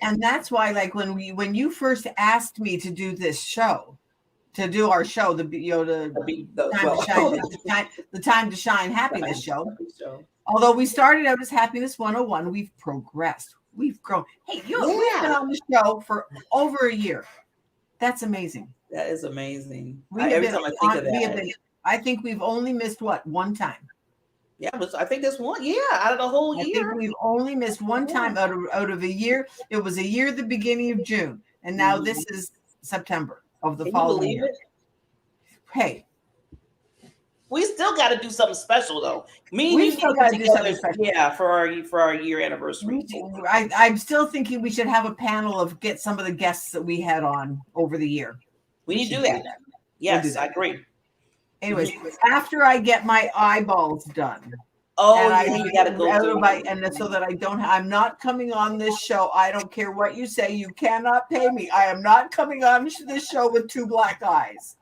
And that's why, like when you first asked me to do this show, to do our show, the Time to Shine Happiness Show. Although we started out as Happiness 101, we've progressed. We've grown. Hey, we've been on the show for over a year. That's amazing. That is amazing. Every time I think of that. I think we've only missed one time. Yeah, I think that's one. Yeah, out of the whole year. I think we've only missed one time out of a year. It was a year at the beginning of June, and now this is September. of the Can you following believe year. it? Hey, We still got to do something special though. Me and we you need still to got get to do together, something special. yeah, for our year anniversary. I'm still thinking we should have a panel of get some of the guests that we had on over the year. We need to should do that. Yes, We'll do that. I agree. Anyways, after I get my eyeballs done. Oh and yeah, you got to go through. And so that I'm not coming on this show. I don't care what you say. You cannot pay me. I am not coming on this show with two black eyes.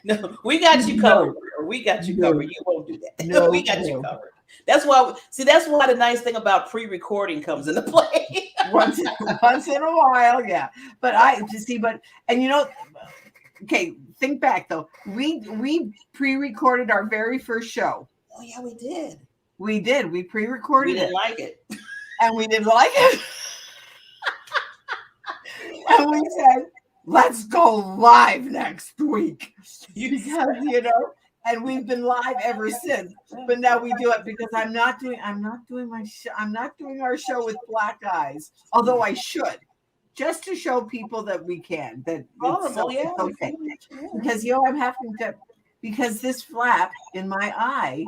No, we got you covered. We got you covered. You won't do that. No, we got you covered. That's why. That's why the nice thing about pre-recording comes into play. once in a while, yeah. But okay. Think back though. We pre-recorded our very first show. Oh yeah, we did. We did. We pre-recorded it. We didn't like it. And we didn't like it. And we said, let's go live next week. Because, and we've been live ever since. But now we do it because I'm not doing my show. I'm not doing our show with black eyes. Although I should. Just to show people that we can. That it's okay. Because I'm having to, because this flap in my eye,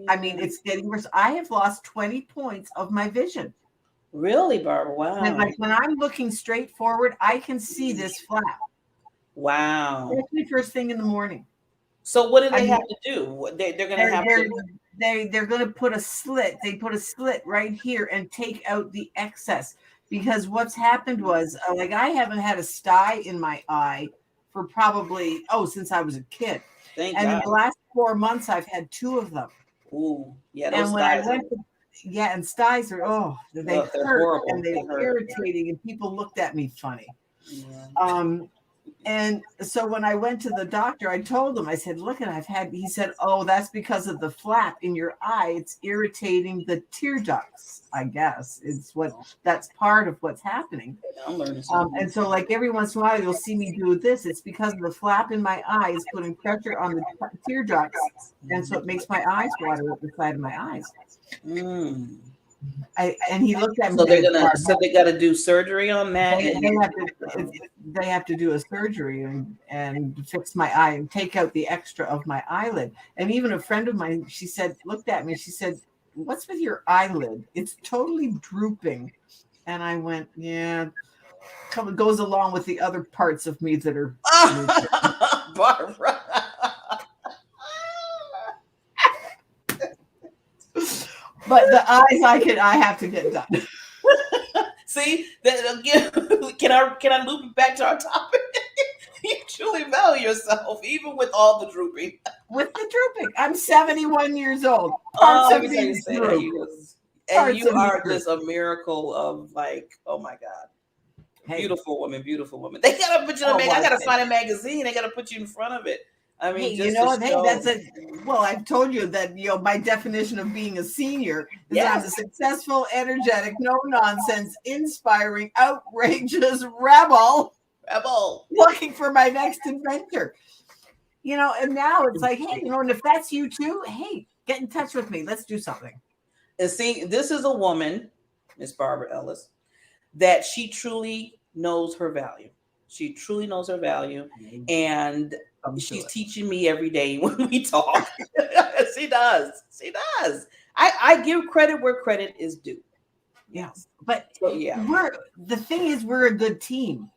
I mean, it's getting worse. I have lost 20 points of my vision. Really, Barbara? Wow. And like when I'm looking straight forward, I can see this flap. Wow. Especially first thing in the morning. So what do they have to do? They're going to have to. They're going to put a slit. They put a slit right here and take out the excess. Because what's happened was, like, I haven't had a sty in my eye for probably, since I was a kid. Thank God. God. In the last 4 months, I've had 2 of them. Ooh, yeah. And when I went to, and styes are, they hurt horrible. And they're irritating, and people looked at me funny. Yeah. And so when I went to the doctor, I told him, I said, look, he said, that's because of the flap in your eye. It's irritating the tear ducts, I guess. That's part of what's happening. I'm learning something. And so like every once in a while, you'll see me do this. It's because of the flap in my eye is putting pressure on the tear ducts. And so it makes my eyes water at the side of my eyes. Mm. And he looked at me. So they got to do surgery on that. They have to do a surgery and fix my eye and take out the extra of my eyelid. And even a friend of mine, she looked at me. She said, "What's with your eyelid? It's totally drooping." And I went, "Yeah, it goes along with the other parts of me that are." Barbara. But the eyes, I have to get done. See, that again. Can I loop it back to our topic? You truly value yourself, even with all the drooping. With the drooping, I'm 71 years old. And you are just a miracle of oh my God. Hey. Beautiful woman. They gotta put you in I gotta find a magazine. They gotta put you in front of it. I mean, I've told you that, my definition of being a senior is I'm a successful, energetic, no nonsense, inspiring, outrageous rebel looking for my next adventure. And now it's like, hey, and if that's you too, hey, get in touch with me. Let's do something. And see, this is a woman, Miss Barbara Ellis, that she truly knows her value. She truly knows her value. And she's teaching me every day when we talk. She does. I give credit where credit is due. Yes. But the thing is, we're a good team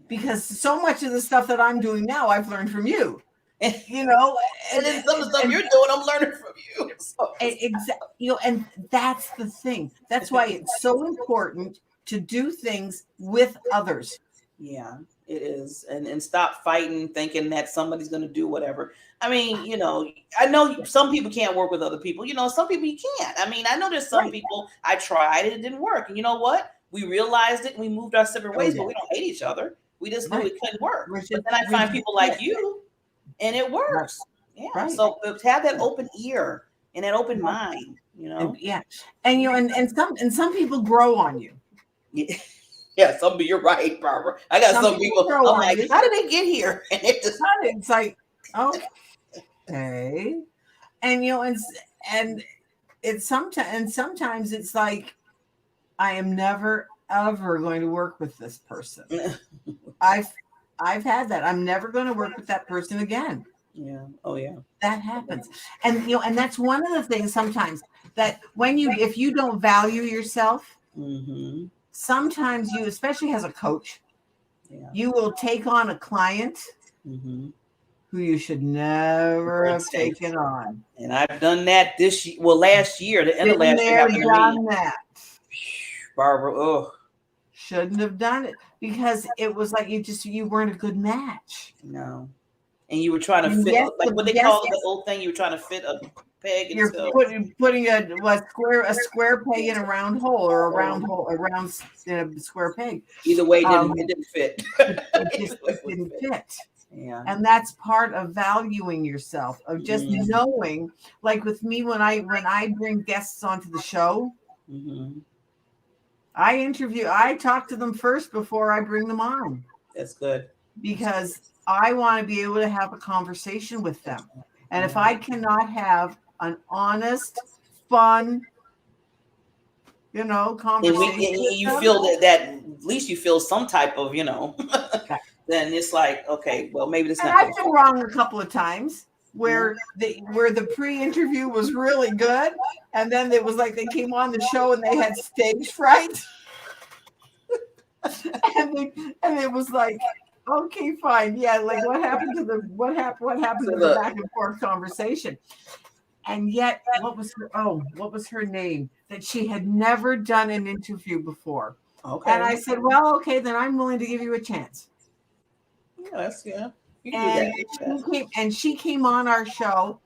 because so much of the stuff that I'm doing now, I've learned from you. And then some of the stuff you're doing, I'm learning from you. Exactly. And that's the thing. That's why it's so important to do things with others. Yeah, it is. And stop fighting, thinking that somebody's going to do whatever. I mean, I know some people can't work with other people. Some people you can't. I mean, I know there's some people I tried and it didn't work. And you know what? We realized it and we moved our separate ways, but we don't hate each other. We just knew it couldn't work. But then I find people like you and it works. Yeah. Right. So have that open ear and that open mind, And, and some people grow on you. Yeah. Yeah, you're right, Barbara. I got some people. I'm like, how did they get here? And it's like, okay, and and it's sometimes it's like, I am never ever going to work with this person. I've had that. I'm never going to work with that person again. Yeah. Oh yeah. That happens. And and that's one of the things sometimes that if you don't value yourself, Mm-hmm. sometimes you, especially as a coach, Yeah. you will take on a client Mm-hmm. who you should never have Safe. taken on. And I've done that this year. Well, last year, the end of last year happened to me. That. Barbara, oh. Shouldn't have done it because it was like you weren't a good match. No. And you were trying to fit, yes, like what they call the old thing, you were trying to fit a peg into. You're putting a square peg in a round hole, or a round square peg. Either way, it didn't fit. It just didn't fit. Yeah. And that's part of valuing yourself, of just knowing, like with me, when I bring guests onto the show, I talk to them first before I bring them on. That's good. Because I want to be able to have a conversation with them. And if I cannot have an honest, fun, conversation, and you feel that at least you feel some type of, then it's like, okay, well, maybe this. I've been wrong a couple of times where the pre-interview was really good, and then it was like they came on the show and they had stage fright, and it was like, okay, fine, yeah, like what happened to the back and forth conversation? And yet, what was her name? That she had never done an interview before. Okay. And I said, well, okay, then I'm willing to give you a chance. Yes, yeah. And she came on our show,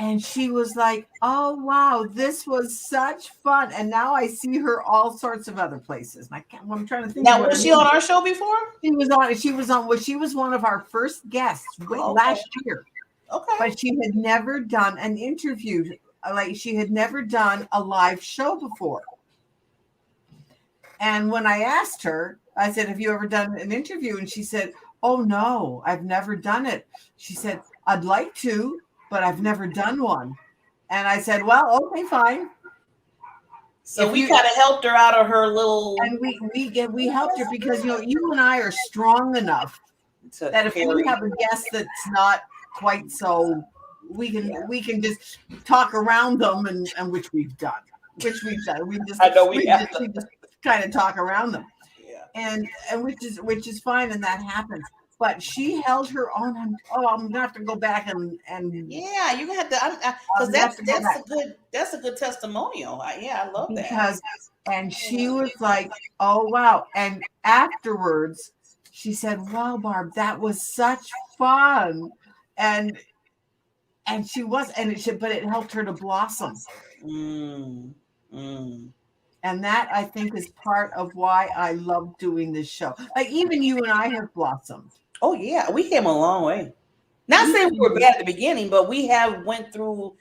and she was like, oh, wow, this was such fun. And now I see her all sorts of other places. And I'm trying to think. Now, was she on our show before? She was one of our first guests last year. Okay. But she had never done an interview. Like, she had never done a live show before. And when I asked her, I said, have you ever done an interview? And she said, oh, no, I've never done it. She said, I'd like to, but I've never done one. And I said, well, okay, fine. So we kind of helped her out of her little. And we helped her because, you and I are strong enough that if we have a guest that's not quite so, we can just talk around them, and which we've done. We just kind of talk around them. And which is fine, and that happens. But she held her own. I'm gonna have to go back and yeah, you have to, because that's a good testimonial. I love that. And she was like, oh wow. And afterwards she said, wow, Barb, that was such fun. And she was, but it helped her to blossom. And that, I think, is part of why I love doing this show. Like, even you and I have blossomed. Oh yeah, we came a long way. Not saying we were bad at the beginning, but we have went through,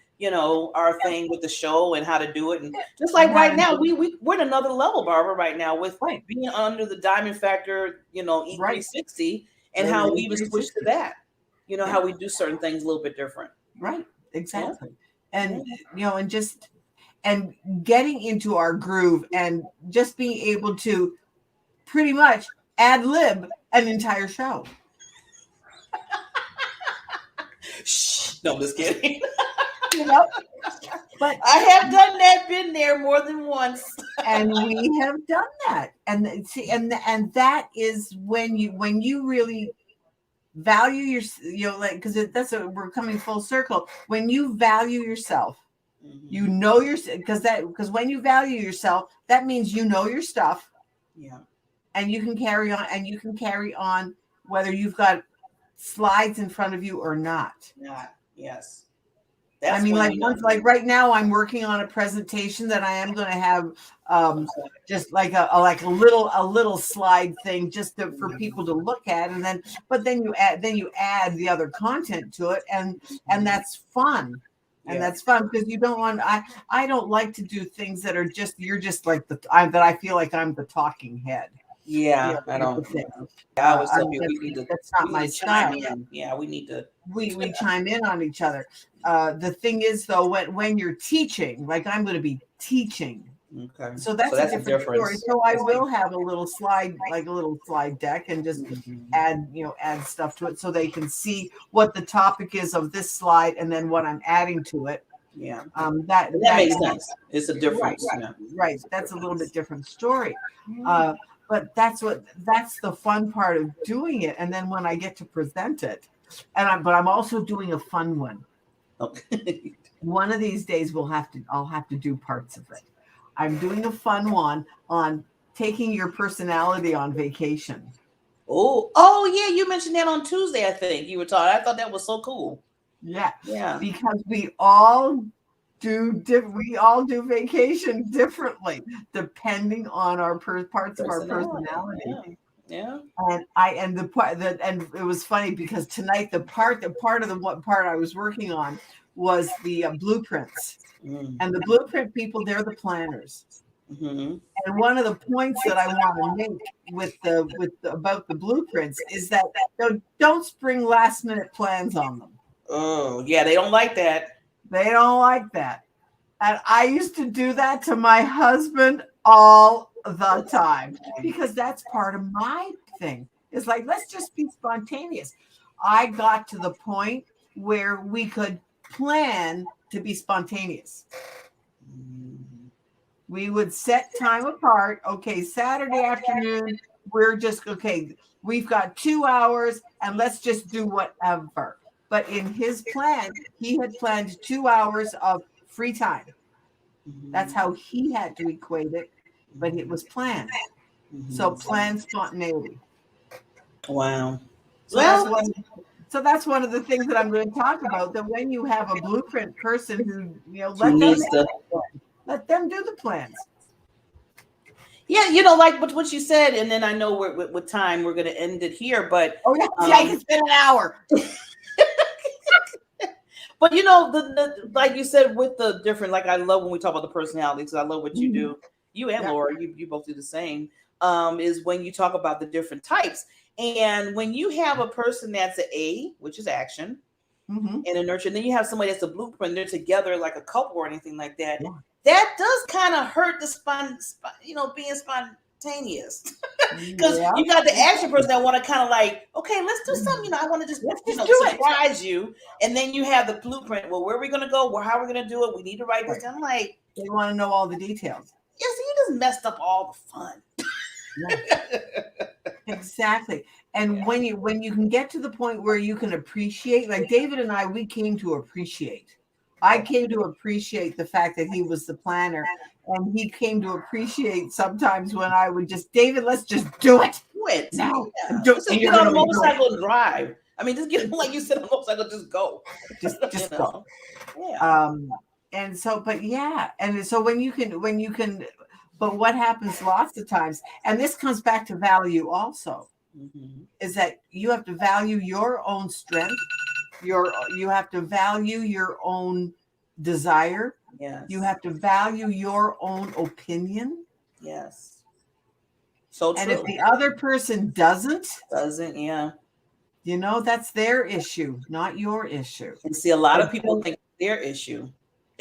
our thing with the show and how to do it. And just like right now, we're at another level, Barbara, right now with being under the Diamond Factor, E360, and how we even switched to that. How we do certain things a little bit different. Right. Exactly. Yeah. And, and getting into our groove and just being able to pretty much ad lib an entire show. Shh, no, I'm just kidding. But I have done that, been there more than once. And we have done that. And see, and that is when you really value your, because we're coming full circle. When you value yourself, you know because when you value yourself, that means you know your stuff. Yeah. And you can carry on whether you've got slides in front of you or not. Yes. Like right now I'm working on a presentation that I am going to have just like a little slide thing just for people to look at, and then you add the other content to it, and that's fun. And that's fun because you don't want. I don't like to do things that are you're just like that I feel like I'm the talking head. Yeah, I don't. I always tell people we need to. That's not my style. Yeah, we need to. We chime in on each other. The thing is, though, when you're teaching, like I'm going to be teaching Okay. So that's a different story. So I will have a little slide deck, and just add stuff to it so they can see what the topic is of this slide and then what I'm adding to it. Yeah. That makes sense. It's a difference. Right. That's a little bit different story. But that's the fun part of doing it. And then when I get to present it, but I'm also doing a fun one. Okay. One of these days I'll have to do parts of it. I'm doing a fun one on taking your personality on vacation. Oh yeah, you mentioned that on Tuesday, I think you were talking. I thought that was so cool. Yeah. Yeah. Because we all do vacation differently depending on our parts of our personality. Yeah. And it was funny because tonight the part of what part I was working on was the blueprints. And the blueprint people, they're the planners. Mm-hmm. And one of the points that I want to make about the blueprints is that don't spring last minute plans on them. Oh yeah, they don't like that. They don't like that. And I used to do that to my husband all the time because that's part of my thing. It's like, let's just be spontaneous. I got to the point where we could plan to be spontaneous. We would set time apart. Okay, Saturday afternoon, we've got 2 hours and let's just do whatever. But in his plan, he had planned 2 hours of free time. That's how he had to equate it, but it was planned. So planned spontaneity. Wow. So that's one of the things that I'm going to talk about, that when you have a blueprint person who, let them do the plans. Yeah, like what you said, and then I know with time we're going to end it here, but it's been an hour. But the like you said, with the different, like I love when we talk about the personality, because I love what you do. You and Laura, you both do the same. Is when you talk about the different types, and when you have a person that's an A, which is action, and a nurture, and then you have somebody that's a blueprint, they're together like a couple or anything like that. Yeah. That does kind of hurt the being spontaneous, because you got the action person that want to kind of like, okay, let's do something. I want to just surprise you, and then you have the blueprint. Well, where are we going to go? Well, how are we going to do it? We need to write this down. I'm like, they want to know all the details. Yes, you just messed up all the fun. Exactly. And when you can get to the point where you can appreciate, like David and I, we came to appreciate. I came to appreciate the fact that he was the planner, and he came to appreciate sometimes when I would just, David, let's just do it. Do it. No. Yeah. Just get on a motorcycle and drive. I mean, just get, like you said, on a motorcycle, just go. Just go. Yeah. And so, but yeah. And so when you can, but what happens lots of times, and this comes back to value also, is that you have to value your own strength. You have to value your own desire. Yes. You have to value your own opinion. Yes. So true. And if the other person doesn't, yeah. That's their issue, not your issue. And see, a lot of people think it's their issue.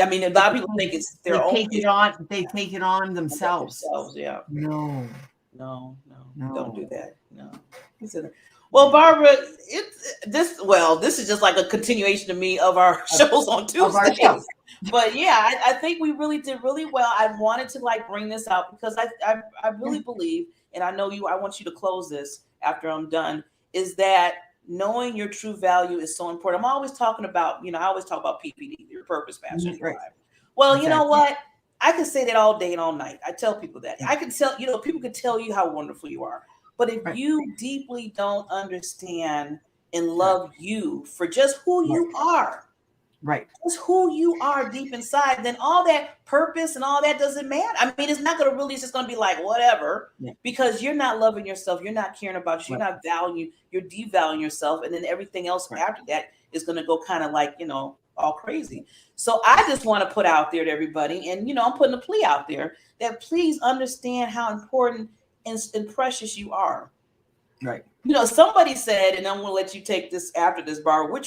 I mean, a lot of people think it's their own. They take it on themselves. Yeah. No. Don't do that. No. Well, Barbara, this is just like a continuation to me of our shows on Tuesdays. But yeah, I think we really did really well. I wanted to bring this out because I really believe, and I know I want you to close this after I'm done, is that knowing your true value is so important. I'm always talking about, I always talk about PPD, your purpose, passion, drive. Well, exactly. You know what? I could say that all day and all night. I tell people that. I can tell, people can tell you how wonderful you are. But if you deeply don't understand and love you for just who you are, just who you are deep inside, then all that purpose and all that doesn't matter. I mean, it's not going to really, it's just going to be like whatever, because you're not loving yourself. You're not caring about you. You're not valuing, you're devaluing yourself. And then everything else after that is going to go kind of like, all crazy. So I just want to put out there to everybody, and, I'm putting a plea out there that please understand how important and precious you are. Right. Somebody said, and I'm going to let you take this after this, Barbara,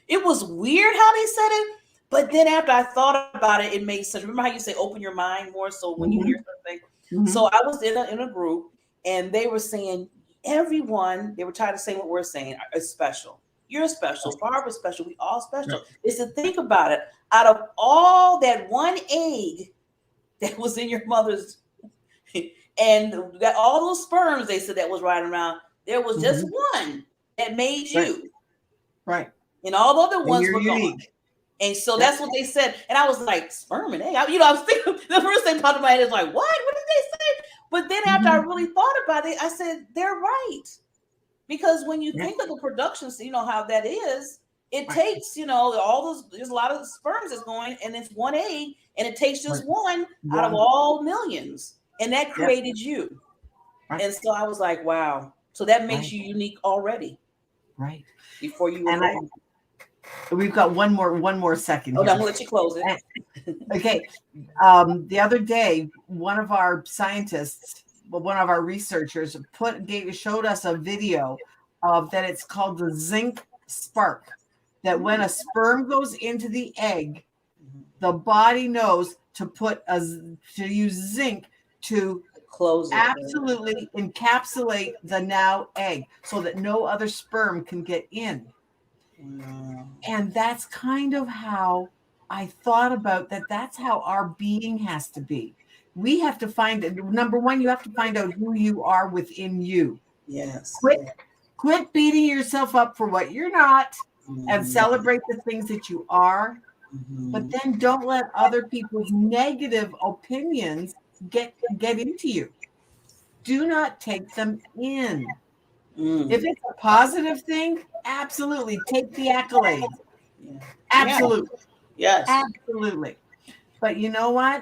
it was weird how they said it, But then after I thought about it, it made sense. Remember how you say open your mind more so when you hear something? So I was in a group and they were saying everyone, they were trying to say what we're saying is special. You're special. Barbara's special. We all special. Is to think about it. Out of all that one egg that was in your mother's and that all those sperms they said that was riding around, there was just one that made you. Right. And all the other ones were unique. gone. And so that's what they said. And I was like, sperm and egg. I was thinking, the first thing popped in my head is like, what? What did they say? But then after I really thought about it, I said, they're right. Because when you think of the production, you know how that is, it takes, all those, there's a lot of sperms that's going, and it's one egg, and it takes just one out of all millions. And that created you. Right. And so I was like, wow. So that makes you unique already. Right. Before you were born. We've got one more second. Oh, I'm gonna let you close it. Okay. The other day, one of our scientists, one of our researchers, showed us a video of that. It's called the zinc spark. That when a sperm goes into the egg, the body knows to use zinc to close it, absolutely encapsulate the now egg, so that no other sperm can get in. And that's kind of how I thought about that. That's how our being has to be. We have to find it. Number one, you have to find out who you are within you. Yes. Quit beating yourself up for what you're not, and celebrate the things that you are. But then don't let other people's negative opinions get into you. Do not take them in. If it's a positive thing, absolutely take the accolades. Yeah. Absolutely. Yes. Absolutely. But you know what?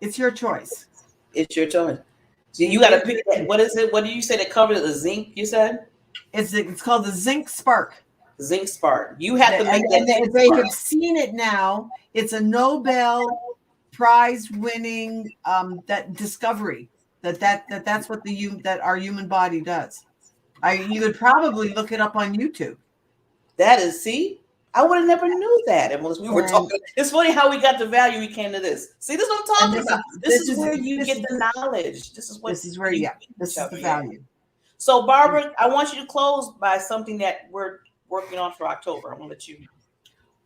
It's your choice. It's your choice. So you got to pick. What is it? What did you say that covered the zinc? You said it's called the zinc spark. Zinc spark. You have to make that. And they have seen it now. It's a Nobel Prize winning that discovery. That's what that our human body does. You would probably look it up on YouTube. That is, see, I would have never knew that unless we were talking. It's funny how we got the value we came to this. See, this is what I'm talking about. This is where you get the knowledge. This is where this is the value. So, Barbara, I want you to close by something that we're working on for October. I want to let you.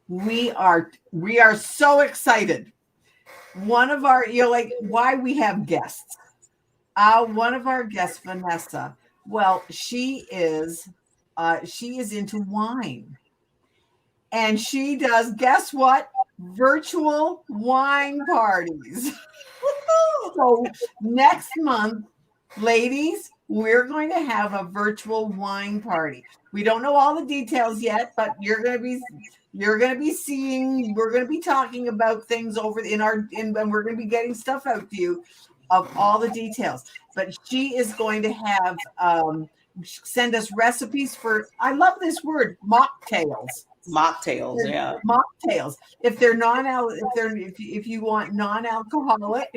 We are so excited. One of our, why we have guests. One of our guests, Vanessa. Well, she is into wine, and she does, guess what? Virtual wine parties. So next month, ladies, we're going to have a virtual wine party. We don't know all the details yet, but you're going to be seeing, we're going to be talking about things and we're going to be getting stuff out to you of all the details. But she is going to have send us recipes for, I love this word, mocktails. Mocktails, yeah. Mocktails. If they're if you want non-alcoholic,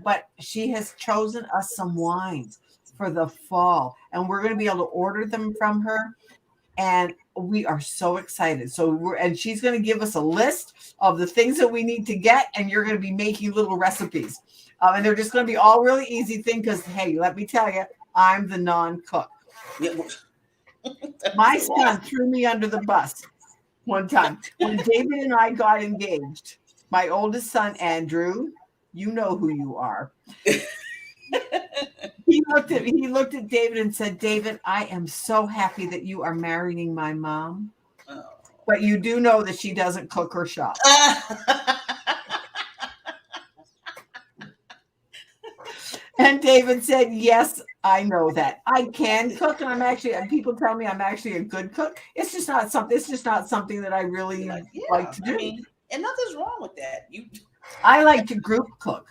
but she has chosen us some wines for the fall, and we're going to be able to order them from her, and we are so excited. And she's going to give us a list of the things that we need to get, and you're going to be making little recipes. And they're just going to be all really easy things because, hey, let me tell you, I'm the non-cook. My son threw me under the bus one time when David and I got engaged. My oldest son, Andrew, you know who you are. He looked at David and said, David, I am so happy that you are marrying my mom. Oh. But you do know that she doesn't cook or shop. And David said, yes, I know that. I can cook, and people tell me I'm actually a good cook. It's just not something that I really like to do. I mean, and nothing's wrong with that. I like to group cook.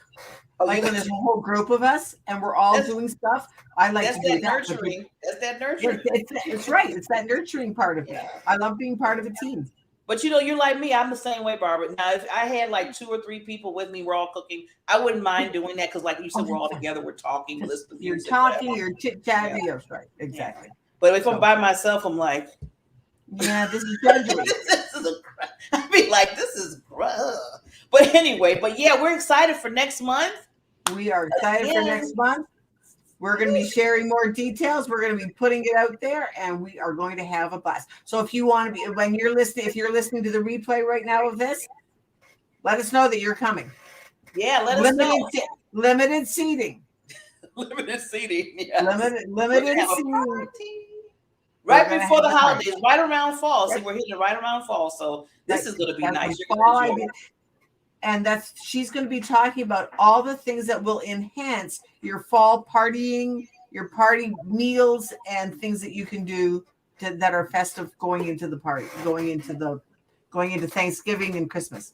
When there's a whole group of us and we're all doing stuff, I like to do that. Nurturing. That's that nurturing. It's right. It's that nurturing part of it. I love being part of a team. But you're like me. I'm the same way, Barbara. Now, if I had like 2 or 3 people with me, we're all cooking, I wouldn't mind doing that because, like you said, we're all together. We're talking. You're talking. You're chit-chatting. Yeah. Right. Exactly. But if I'm by myself, I'm like, yeah, this is drudgery. This is a I'd be like, this is bruh. But anyway, but yeah, we're excited for next month. We are excited for next month. We're going to be sharing more details. We're going to be putting it out there, and we are going to have a blast. So if you want to be, when you're listening, if you're listening to the replay right now of this, let us know that you're coming. Yeah, let us know. Limited seating. Limited seating. Yes. Limited seating. Right before the holidays, right around fall. So we're hitting right around fall. So this is going to be nice. And she's going to be talking about all the things that will enhance your fall partying, your party meals, and things that you can do that are festive going into the party, going into Thanksgiving and Christmas.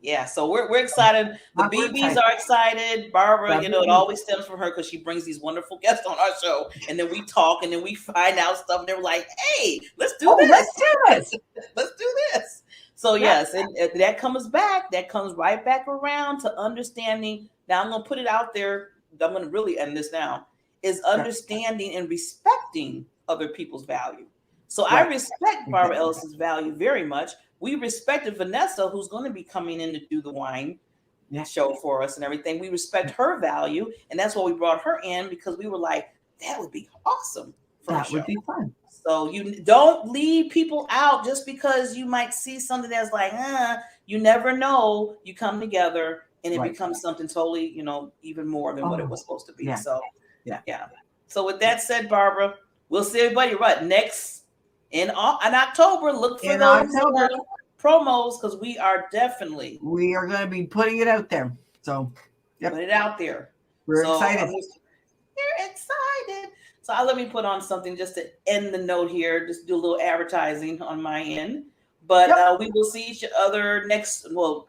Yeah, so we're excited. The BBs are excited. Barbara, it always stems from her because she brings these wonderful guests on our show, and then we talk, and then we find out stuff, and they're like, "Hey, let's do this. Let's do this. Let's do this." So yes, and that comes back. That comes right back around to understanding. Now I'm going to put it out there. I'm going to really end this now. Is understanding and respecting other people's value. So I respect Barbara Ellis's value very much. We respected Vanessa, who's going to be coming in to do the wine show for us and everything. We respect her value, and that's why we brought her in, because we were like, that would be awesome. That would be fun. So you don't leave people out just because you might see something that's like, you never know. You come together and it becomes something totally, even more than what it was supposed to be. Yeah. So yeah. So with that said, Barbara, we'll see everybody next in October. Look for those promos, because we are going to be putting it out there. So put it out there. We're excited. You're excited. So let me put on something just to end the note here. Just do a little advertising on my end. But we will see each other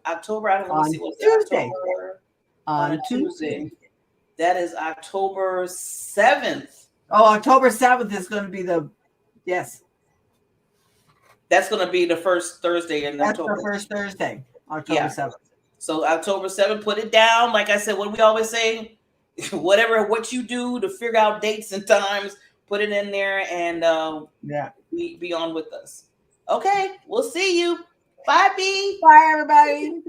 October. I don't know. See what's Tuesday. October. On Tuesday. That is October 7th. Oh, October 7th is going to be That's going to be the first Thursday in October. That's the first Thursday, October 7th. So October 7th, put it down. Like I said, what do we always say? What you do to figure out dates and times, put it in there, and be on with us. Okay, we'll see you. Bye, B. Bye, everybody.